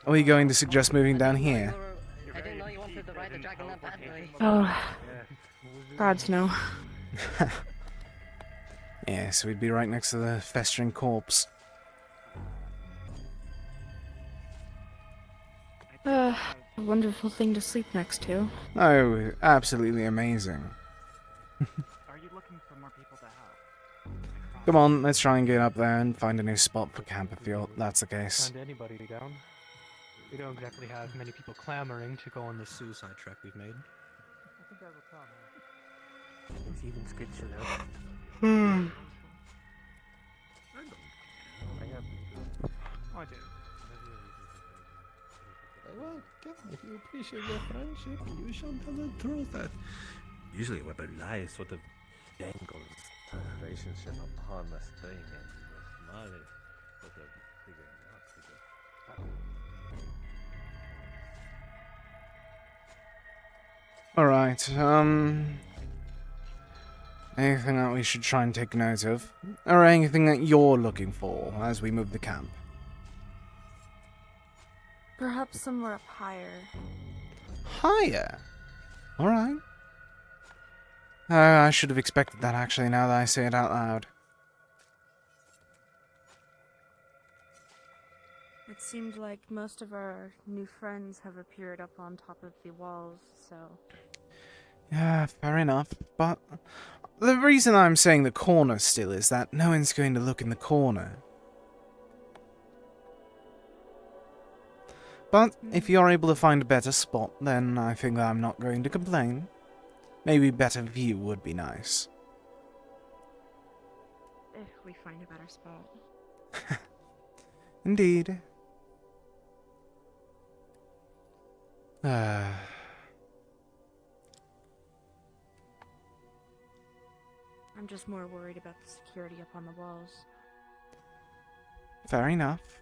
Are we going to suggest moving down here? I didn't know you wanted to ride the dragon that badly. Oh, gods no. Yes, we'd be right next to the festering corpse. A wonderful thing to sleep next to. Oh, absolutely amazing. Are you looking for more people to help? Come on, let's try and get up there and find a new spot for camp if that's the case. Find anybody down. We don't exactly have many people clamoring to go on this suicide trek we've made. I think I will come. It's even sketchy now. I do. Well, if you appreciate your friendship, you should tell the truth that Usually where the lie sort of dangles the relationship upon the string and the smile sort of figuring out. Alright, anything that we should try and take note of? Or anything that you're looking for as we move the camp? Perhaps somewhere up higher. Higher? Alright. I should have expected that actually, now that I say it out loud. It seemed like most of our new friends have appeared up on top of the walls, so... Yeah, fair enough, but the reason I'm saying the corner still is that no one's going to look in the corner. But if you're able to find a better spot, then I think I'm not going to complain. Maybe better view would be nice. If we find a better spot. Indeed. I'm just more worried about the security up on the walls. Fair enough.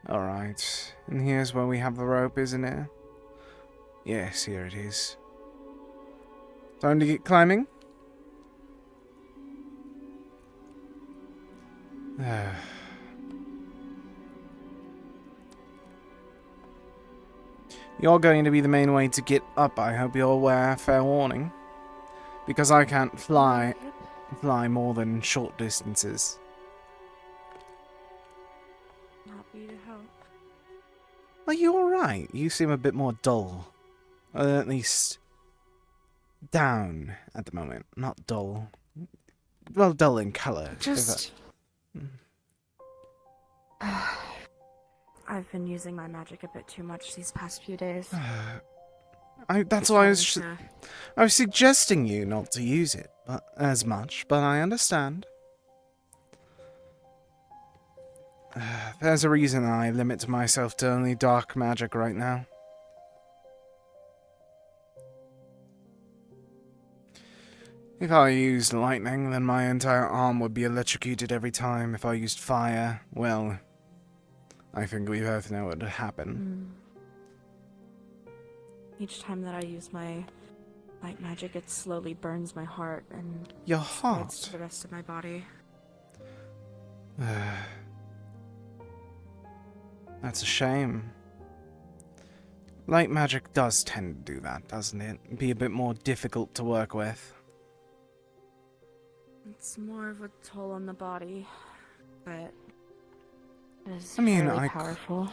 Alright, and here's where we have the rope, isn't it? Yes, here it is. Time to get climbing? You're going to be the main way to get up, I hope you're aware, fair warning. Because I can't fly more than short distances. Happy to help. Are you alright? You seem a bit more dull. At least down at the moment, not dull. Well, dull in colour. Just... I've been using my magic a bit too much these past few days. That's why I was suggesting you not to use it as much, but I understand. There's a reason I limit myself to only dark magic right now. If I used lightning, then my entire arm would be electrocuted every time. If I used fire, well, I think we both know what would happen. Each time that I use my light magic, it slowly burns my heart and your spreads heart to the rest of my body. That's a shame. Light magic does tend to do that, doesn't it? Be a bit more difficult to work with. It's more of a toll on the body, but it is I mean, fairly powerful.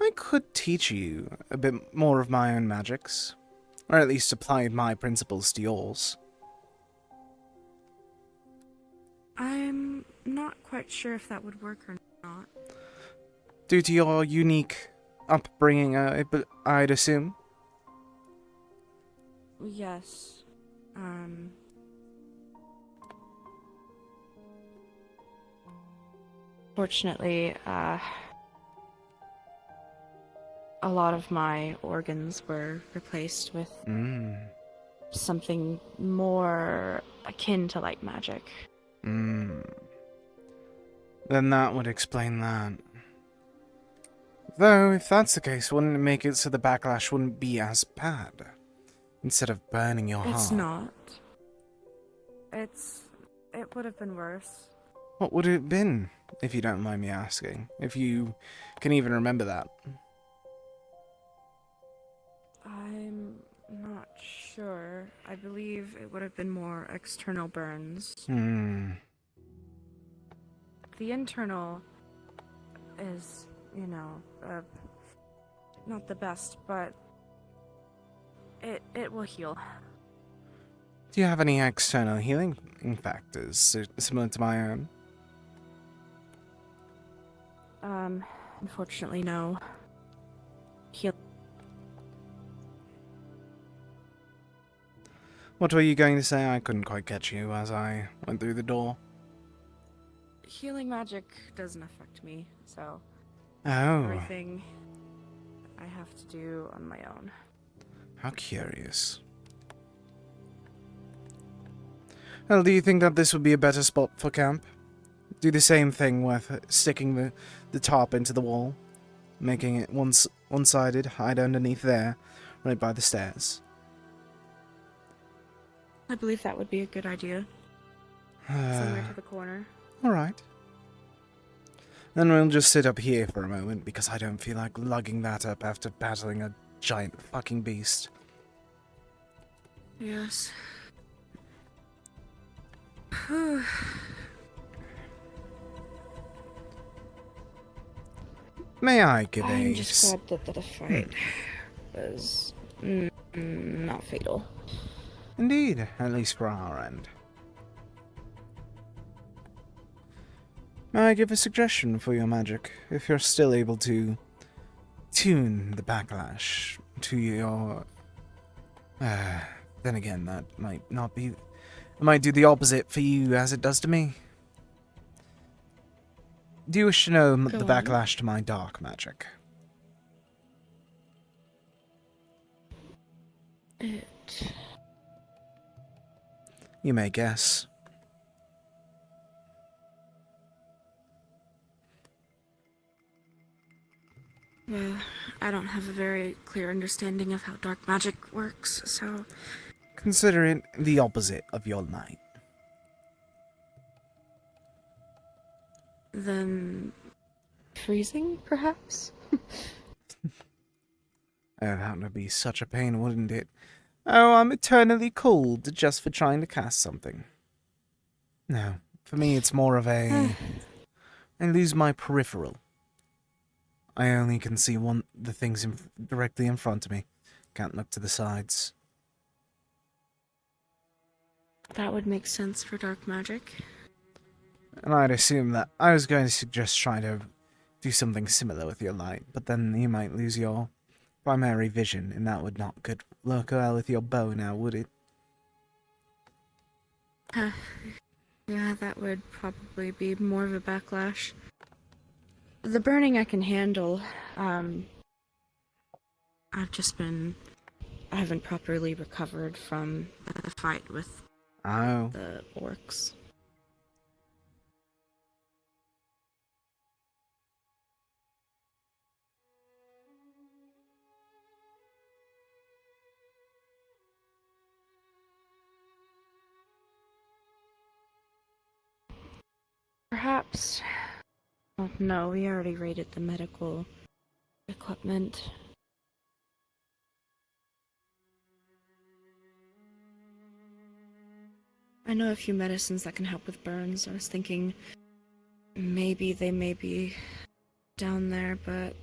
I could teach you a bit more of my own magics, or at least apply my principles to yours. I'm not quite sure if that would work or not. Due to your unique upbringing, I'd assume? Yes. Fortunately, a lot of my organs were replaced with something more akin to light magic. Then that would explain that. Though, if that's the case, wouldn't it make it so the backlash wouldn't be as bad? Instead of burning your heart. It's not. It would have been worse. What would it have been, if you don't mind me asking? If you can even remember that. I'm not sure. I believe it would have been more external burns. The internal is, you know, not the best, but it will heal. Do you have any external healing factors similar to my own? Unfortunately, no. What were you going to say? I couldn't quite catch you as I went through the door. Healing magic doesn't affect me, so everything I have to do on my own. How curious. Well, do you think that this would be a better spot for camp? Do the same thing with sticking the top into the wall, making it one-sided, hide underneath there, right by the stairs. I believe that would be a good idea. Somewhere to the corner. Alright. Then we'll just sit up here for a moment, because I don't feel like lugging that up after battling a giant fucking beast. Yes. May I give I'm a... just glad that the fight was not fatal. Indeed, at least for our end. May I give a suggestion for your magic, if you're still able to tune the backlash to your... then again, that might not be... It might do the opposite for you as it does to me. Do you wish to know the backlash to my dark magic? You may guess. Well, I don't have a very clear understanding of how dark magic works, so... Consider it the opposite of your light. Then... freezing, perhaps? Oh, that would be such a pain, wouldn't it? Oh, I'm eternally cold just for trying to cast something. No, for me it's more of a... I lose my peripheral. I only can see the things directly in front of me. Can't look to the sides. That would make sense for dark magic. And I'd assume that I was going to suggest trying to do something similar with your light, but then you might lose your primary vision, and that would not look well with your bow now, would it? Yeah, that would probably be more of a backlash. The burning I can handle. I haven't properly recovered from the fight with the orcs. Perhaps. Oh, no, we already raided the medical equipment. I know a few medicines that can help with burns. I was thinking maybe they may be down there, but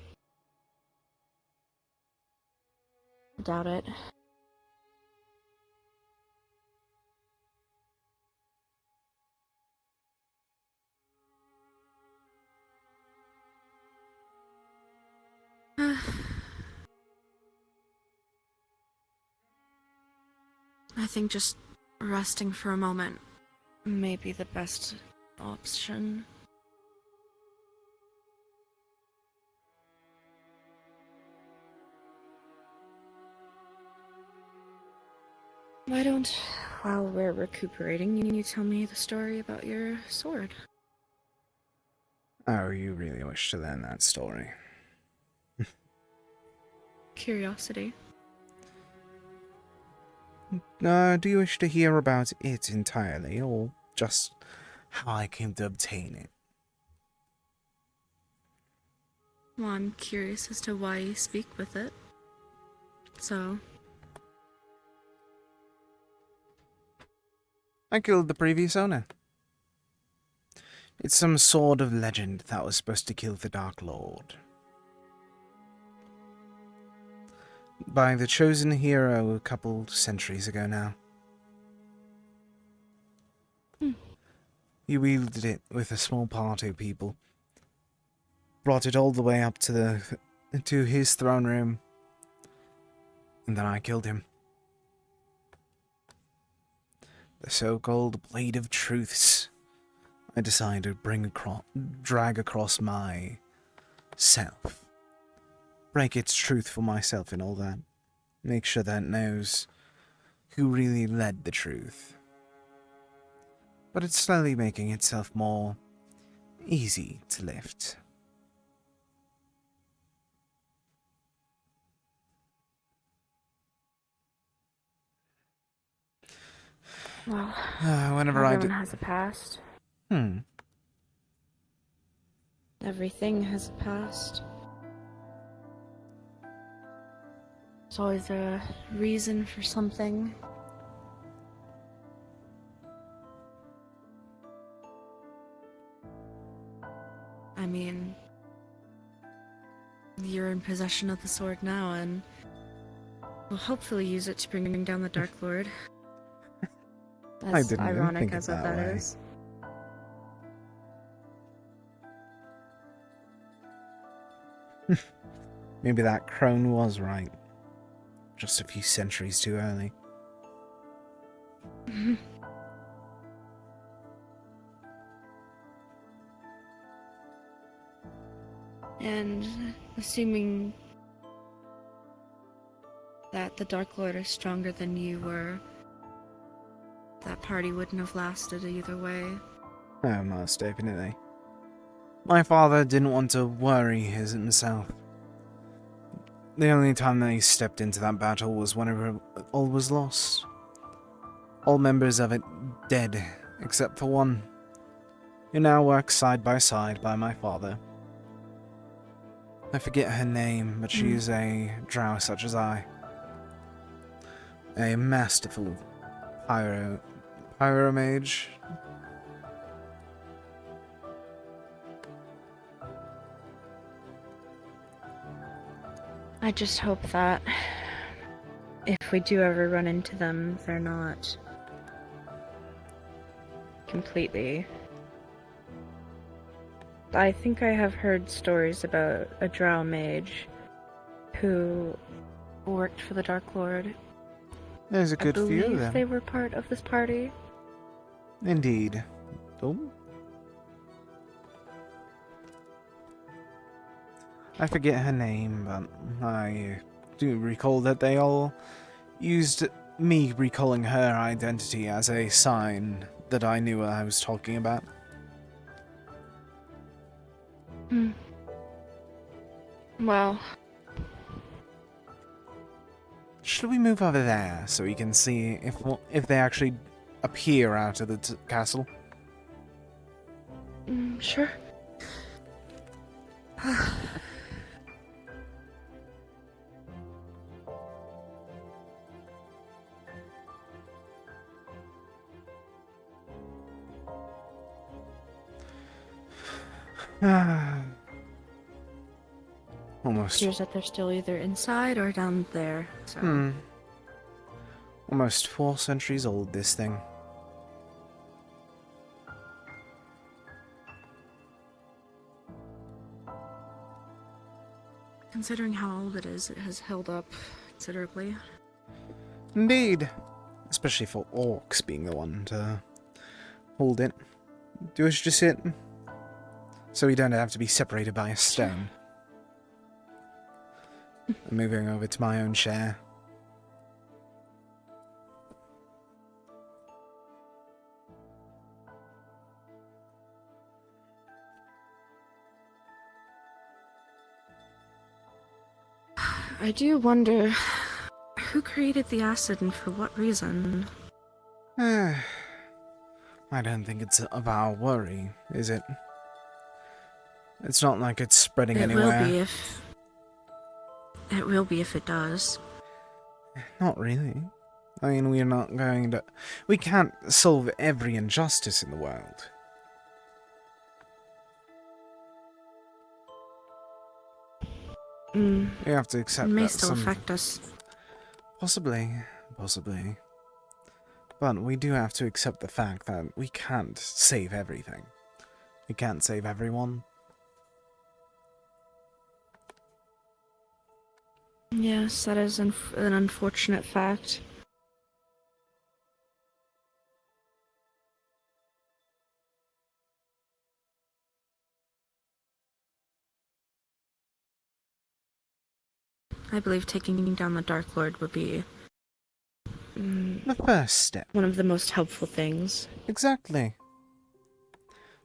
I doubt it. I think just resting for a moment may be the best option. Why don't, while we're recuperating, you tell me the story about your sword? Oh, you really wish to learn that story. Curiosity. Do you wish to hear about it entirely, or just how I came to obtain it? Well, I'm curious as to why you speak with it. So... I killed the previous owner. It's some sort of legend that was supposed to kill the Dark Lord. By the chosen hero a couple centuries ago now. He wielded it with a small party of people. Brought it all the way up to his throne room. And then I killed him. The so-called Blade of Truths. I decided to drag across my self. Break its truth for myself and all that. Make sure that it knows who really led the truth. but it's slowly making itself more easy to lift. Well, Whenever everyone has a past. Everything has a past. There's always a reason for something. I mean, you're in possession of the sword now, and we'll hopefully use it to bring down the Dark Lord. As didn't even ironic think as of that that way. is. Maybe that crone was right. Just a few centuries too early. And assuming that the Dark Lord is stronger than you were, that party wouldn't have lasted either way. Oh, most definitely. My father didn't want to worry himself. The only time that he stepped into that battle was whenever all was lost. All members of it dead, except for one, who now works side by side by my father. I forget her name, but she is a drow such as I. A masterful pyro mage. I just hope that if we do ever run into them, they're not completely... I think I have heard stories about a drow mage who worked for the Dark Lord. There's a good I few of believe them. they were part of this party. Indeed. Oh. I forget her name, but I do recall that they all used me recalling her identity as a sign that I knew what I was talking about. Well, should we move over there so we can see if they actually appear out of the castle? Sure. Almost. Appears that they're still either inside or down there. So. Almost 4 centuries old, this thing. Considering how old it has held up considerably. Indeed. Especially for orcs being the one to hold it. Do you wish to sit? So we don't have to be separated by a stone. I'm moving over to my own chair. I do wonder who created the acid and for what reason. I don't think it's of our worry, is it? It's not like it's spreading anywhere. It will be if it does. Not really. I mean, we're not going to... We can't solve every injustice in the world. We have to accept it may that still affect us. Possibly. But we do have to accept the fact that we can't save everything. We can't save everyone. Yes, that is an unfortunate fact. I believe taking down the Dark Lord would be the first step. One of the most helpful things. Exactly.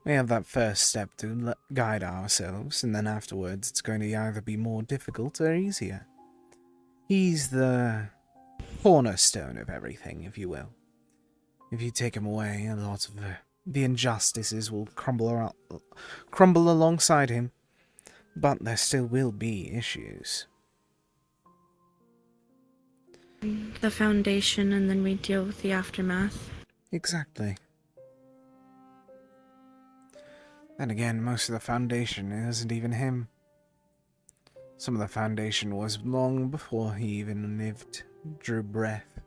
We have that first step to guide ourselves, and then afterwards it's going to either be more difficult or easier. He's the cornerstone of everything, if you will. If you take him away, a lot of the injustices will crumble alongside him, but there still will be issues. The foundation, and then we deal with the aftermath. Exactly. And again, most of the foundation isn't even him. Some of the foundation was long before he even lived, drew breath.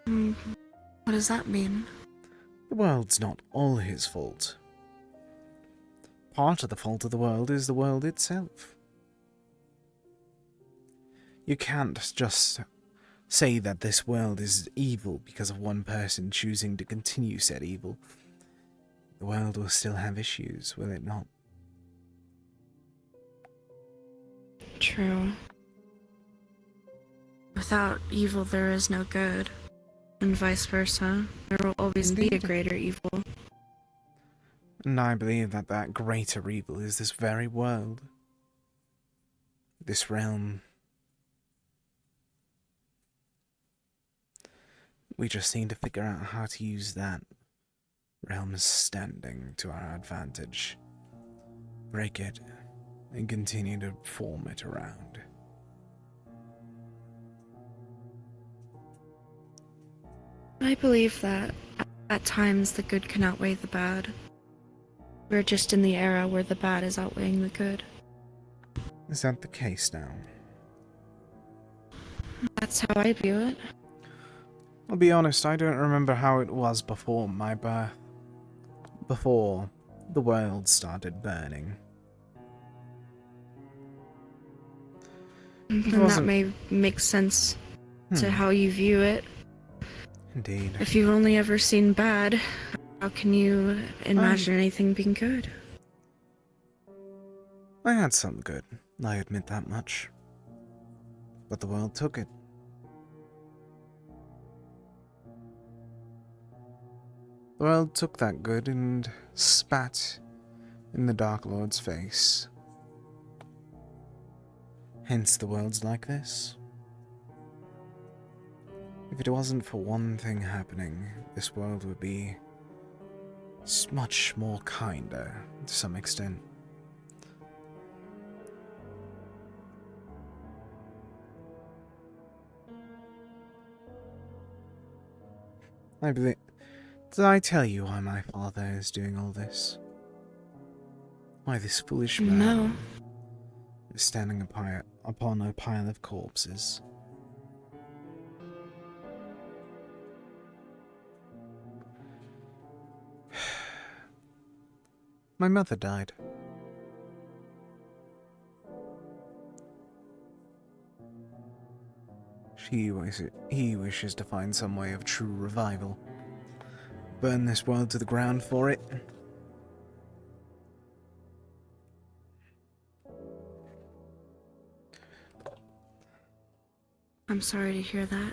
What does that mean? The world's not all his fault. Part of the fault of the world is the world itself. You can't just say that this world is evil because of one person choosing to continue said evil. The world will still have issues, will it not? True. Without evil, there is no good. And vice versa. There will always be a greater evil. And I believe that that greater evil is this very world. This realm. We just need to figure out how to use that realm's standing to our advantage. Break it, and continue to form it around. I believe that at times the good can outweigh the bad. We're just in the era where the bad is outweighing the good. Is that the case now? That's how I view it. I'll be honest, I don't remember how it was before my birth. Before the world started burning. And that may make sense to how you view it. Indeed. If you've only ever seen bad, how can you imagine anything being good? I had some good, I admit that much. But the world took it. The world took that good and spat in the Dark Lord's face. Hence the world's like this. If it wasn't for one thing happening, this world would be much more kinder to some extent. I believe... Did I tell you why my father is doing all this? Why this foolish man is standing upon a pile of corpses? My mother died. He wishes to find some way of true revival. Burn this world to the ground for it. I'm sorry to hear that.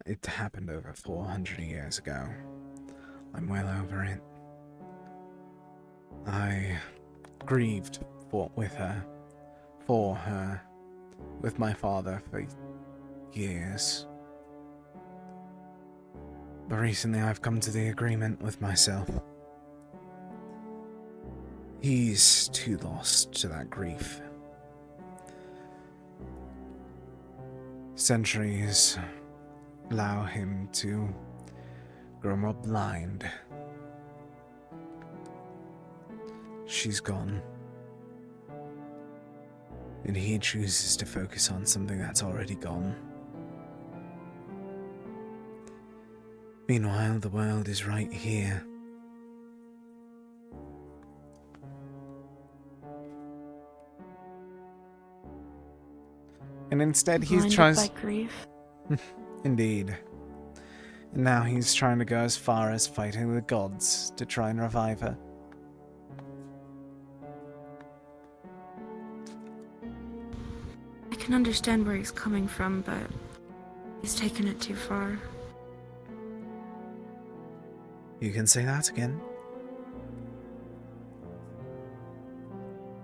It happened over 400 years ago. I'm well over it. I grieved with her, with my father for years. But recently I've come to the agreement with myself. He's too lost to that grief. Centuries allow him to grow more blind. She's gone. And he chooses to focus on something that's already gone. Meanwhile, the world is right here. And instead he tries... by grief. Indeed. And now he's trying to go as far as fighting the gods to try and revive her. I can understand where he's coming from, but he's taken it too far. You can say that again.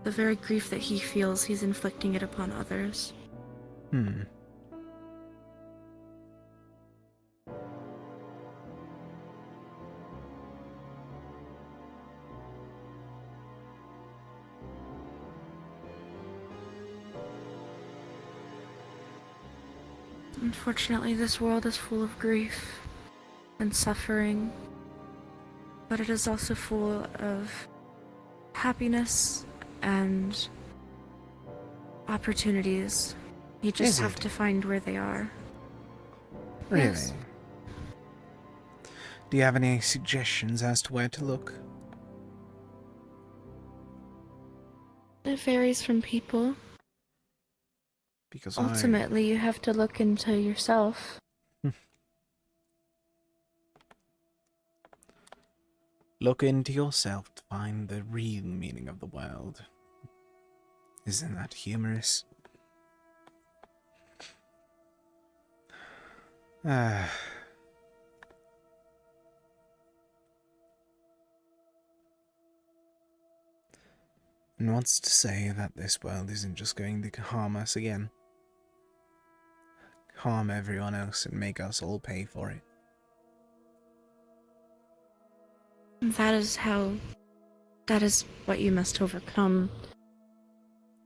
The very grief that he feels, he's inflicting it upon others. Hmm. Unfortunately, this world is full of grief and suffering, but it is also full of happiness and opportunities. You just have to find where they are. Really? Yes. Do you have any suggestions as to where to look? It varies from people. Because ultimately, you have to look into yourself. Look into yourself to find the real meaning of the world. Isn't that humorous? And what's to say that this world isn't just going to harm us again? Harm everyone else and make us all pay for it. That is what you must overcome.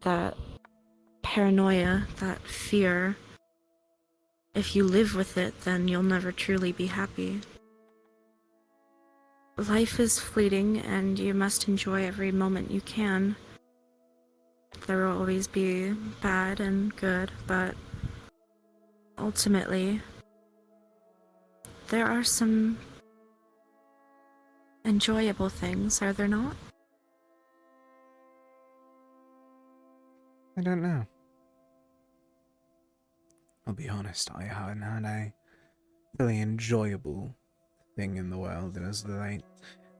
That paranoia, that fear. If you live with it, then you'll never truly be happy. Life is fleeting, and you must enjoy every moment you can. There will always be bad and good, but ultimately, there are some enjoyable things, are there not? I don't know. I'll be honest, I haven't had a really enjoyable thing in the world as of late.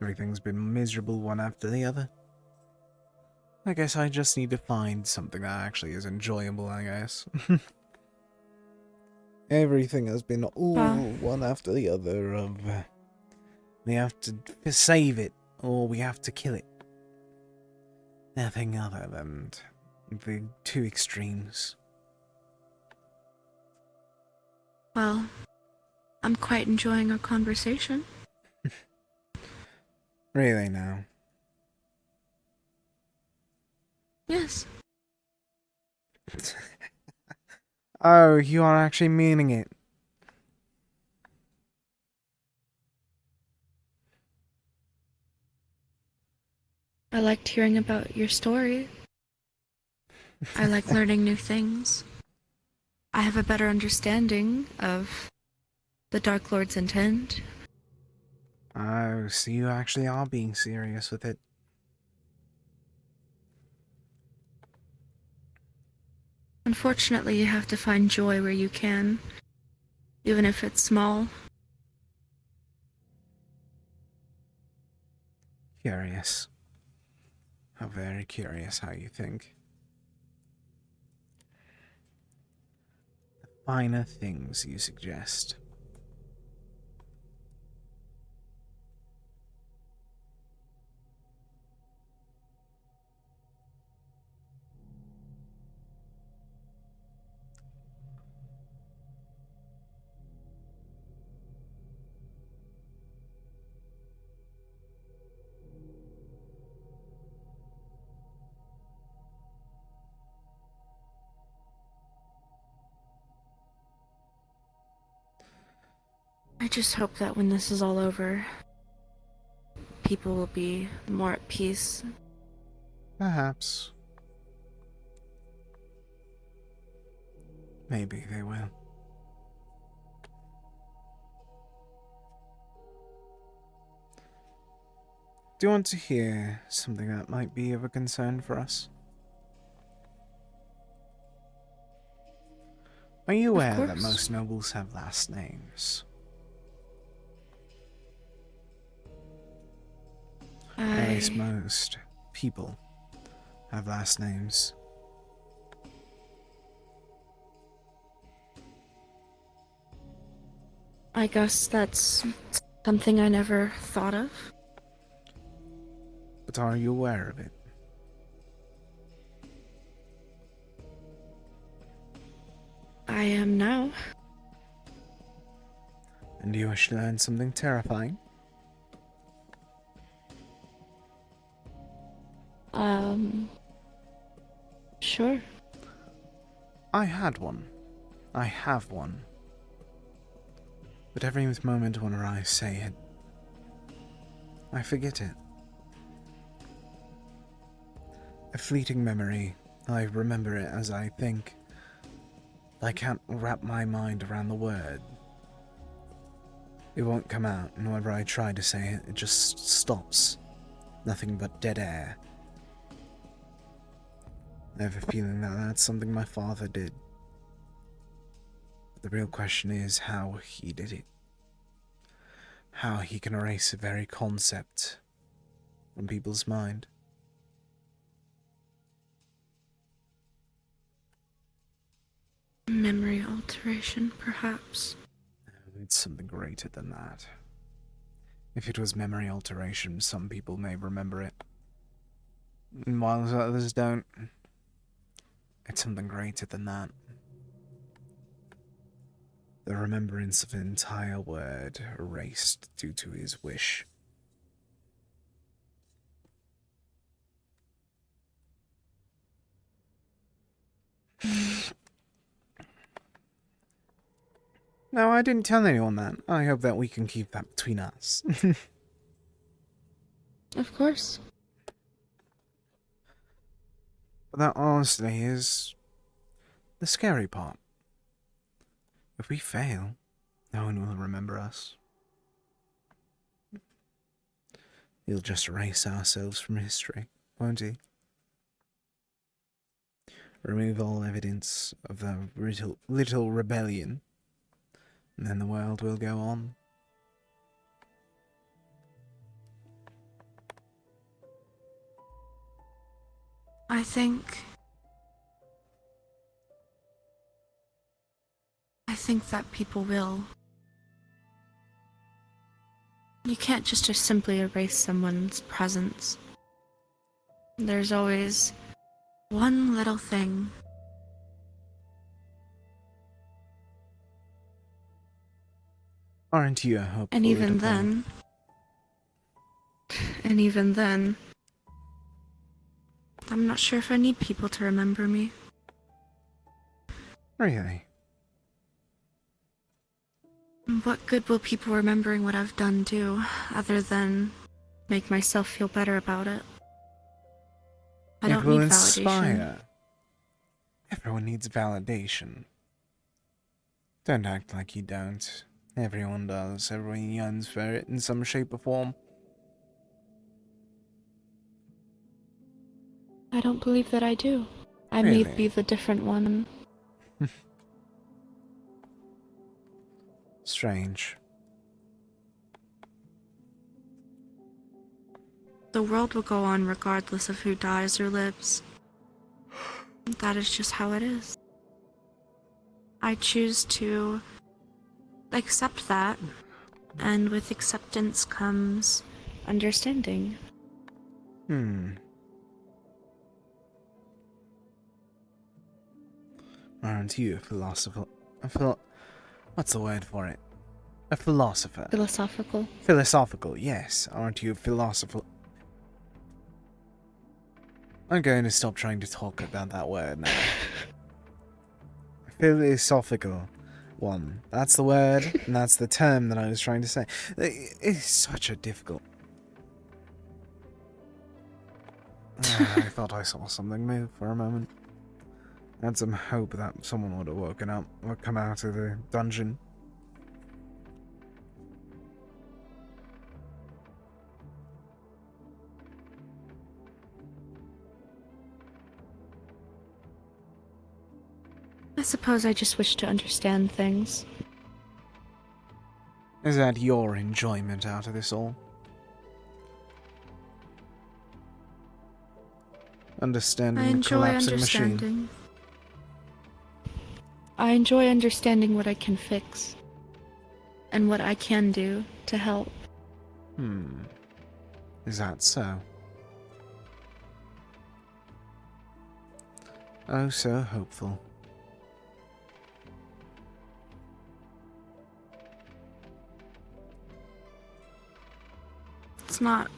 Everything's been miserable one after the other. I guess I just need to find something that actually is enjoyable, I guess. Everything has been all one after the other of we have to save it or we have to kill it. Nothing other than the two extremes. Well, I'm quite enjoying our conversation. Really now? Yes. Oh, you are actually meaning it. I liked hearing about your story. I like learning new things. I have a better understanding of the Dark Lord's intent. Oh, so you actually are being serious with it. Unfortunately, you have to find joy where you can, even if it's small. Curious. How very curious how you think. The finer things you suggest. I just hope that when this is all over, people will be more at peace. Perhaps. Maybe they will. Do you want to hear something that might be of a concern for us? Are you aware that most nobles have last names? At least most people have last names. I guess that's Something I never thought of. But are you aware of it? I am now. And do you wish to learn something terrifying? Sure. I had one. I have one. But every moment whenever I say it, I forget it. A fleeting memory. I remember it as I think. I can't wrap my mind around the word. It won't come out, and whenever I try to say it, it just stops. Nothing but dead air. I have a feeling that that's something my father did. But the real question is how he did it. How he can erase a very concept from people's mind. Memory alteration, perhaps. It's something greater than that. If it was memory alteration, some people may remember it, while others don't. It's something greater than that. The remembrance of an entire word erased due to his wish. No, I didn't tell anyone that. I hope that we can keep that between us. Of course. But that honestly is the scary part. If we fail, no one will remember us. He'll just erase ourselves from history, won't he? Remove all evidence of the little rebellion, and then the world will go on. I think that people will. You can't just simply erase someone's presence. There's always one little thing. Aren't you a hopeful And even little thing? then, I'm not sure if I need people to remember me. Really? What good will people remembering what I've done do, other than make myself feel better about it? I don't It will need inspire. validation. Everyone needs validation. Don't act like you don't. Everyone does. Everyone yearns for it in some shape or form. I don't believe that I do. I may Really? be the different one. Strange. The world will go on regardless of who dies or lives. That is just how it is. I choose to accept that, and with acceptance comes understanding. Aren't you a philosopher? What's the word for it? A philosopher. Philosophical. Philosophical, yes. Aren't you a philosopher? I'm going to stop trying to talk about that word now. Philosophical one. That's the word, and that's the term that I was trying to say. It's such a difficult... I thought I saw something move for a moment. I had some hope that someone would have woken up or come out of the dungeon. I suppose I just wish to understand things. Is that your enjoyment out of this all? Understanding I the enjoy collapsing machine. understanding. I enjoy understanding what I can fix, and what I can do to help. Is that so? Oh, so hopeful. It's not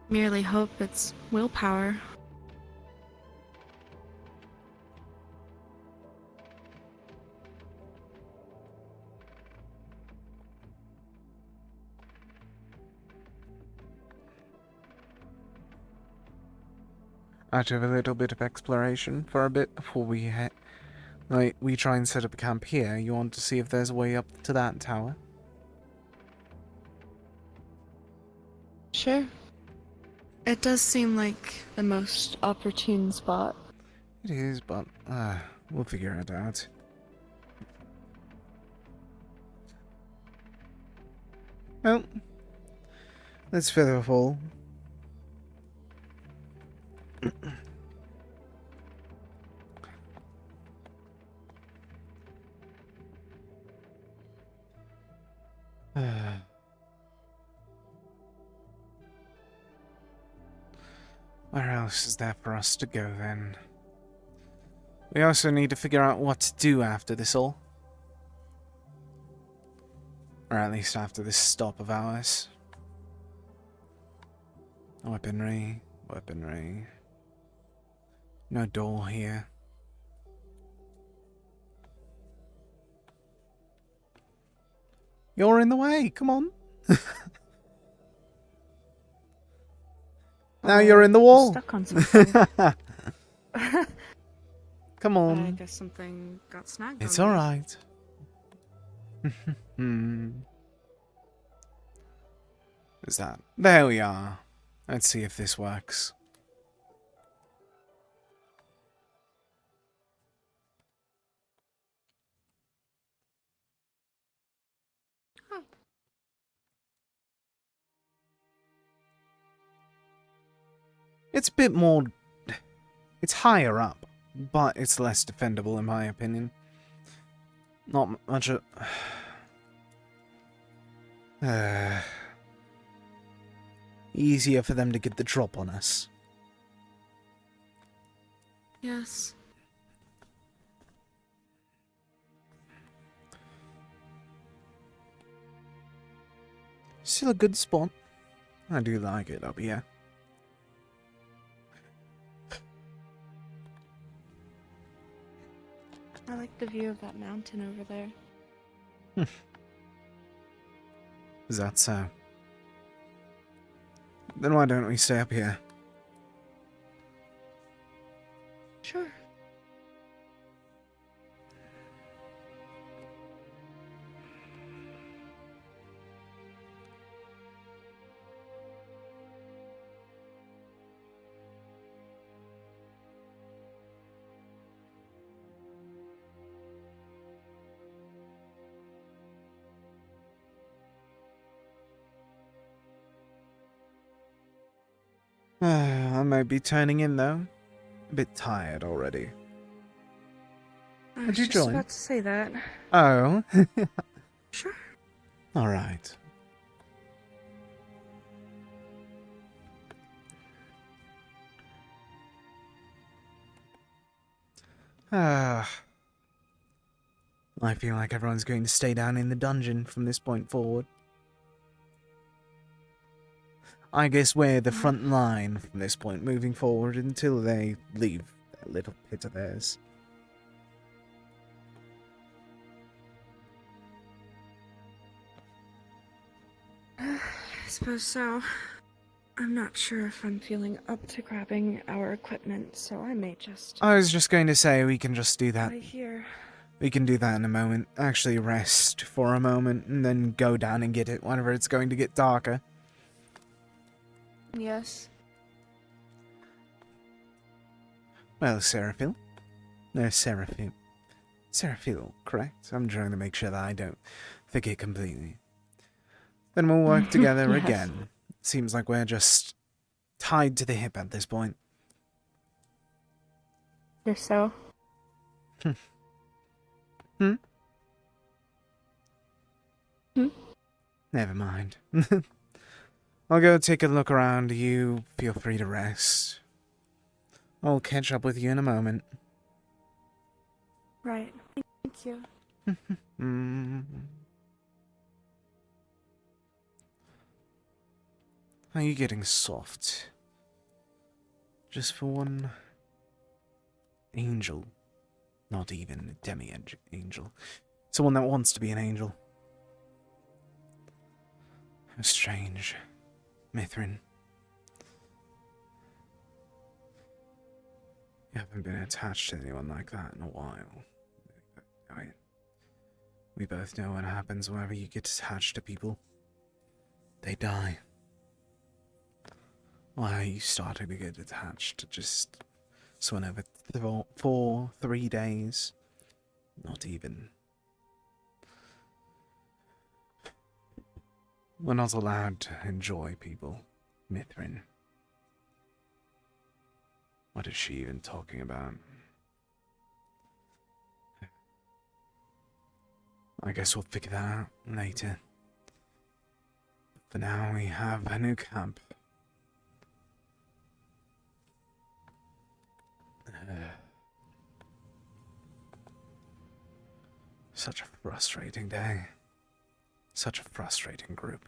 merely hope, it's willpower. Out of a little bit of exploration for a bit before we try and set up a camp here. You want to see if there's a way up to that tower? Sure. It does seem like the most opportune spot. It is, but we'll figure it out. Well, let's feather a fall. Where else is there for us to go then? We also need to figure out what to do after this all. Or at least after this stop of ours. Weaponry, weaponry. No door here. You're in the way, come on. Now you're in the wall. Stuck on something. Come on. I guess something got snagged. It's on me. alright. Is that? There we are. Let's see if this works. Oh. It's a bit more... It's higher up, but it's less defendable in my opinion. Not much of... Easier for them to get the drop on us. Yes. Still a good spot. I do like it up here. I like the view of that mountain over there. Is that so? Then why don't we stay up here? Sure. I might be turning in though. A bit tired already. I Would was you just join? about to say that. Oh. Sure. Alright. I feel like everyone's going to stay down in the dungeon from this point forward. I guess we're the front line from this point moving forward until they leave that little pit of theirs. I suppose so. I'm not sure if I'm feeling up to grabbing our equipment, so I may just... I was just going to say we can just do that. Right here. We can do that in a moment. Actually rest for a moment and then go down and get it whenever it's going to get darker. Yes. Well, Seraphil. No, Seraphim. Seraphil, correct? I'm trying to make sure that I don't forget completely. Then we'll work together Yes. again. Seems like we're just tied to the hip at this point. You're so. Hmm? Hmm? Never mind. I'll go take a look around. You feel free to rest. I'll catch up with you in a moment. Right. Thank you. Are you getting soft? Just for one angel. Not even a demi-angel. Someone that wants to be an angel. How strange. Mythrin. You haven't been attached to anyone like that in a while. We both know what happens whenever you get attached to people. They die. Why are you starting to get attached? Just so whenever 3 days. Not even. We're not allowed to enjoy people, Mythrin. What is she even talking about? I guess we'll figure that out later. For now, we have a new camp. Such a frustrating day. Such a frustrating group.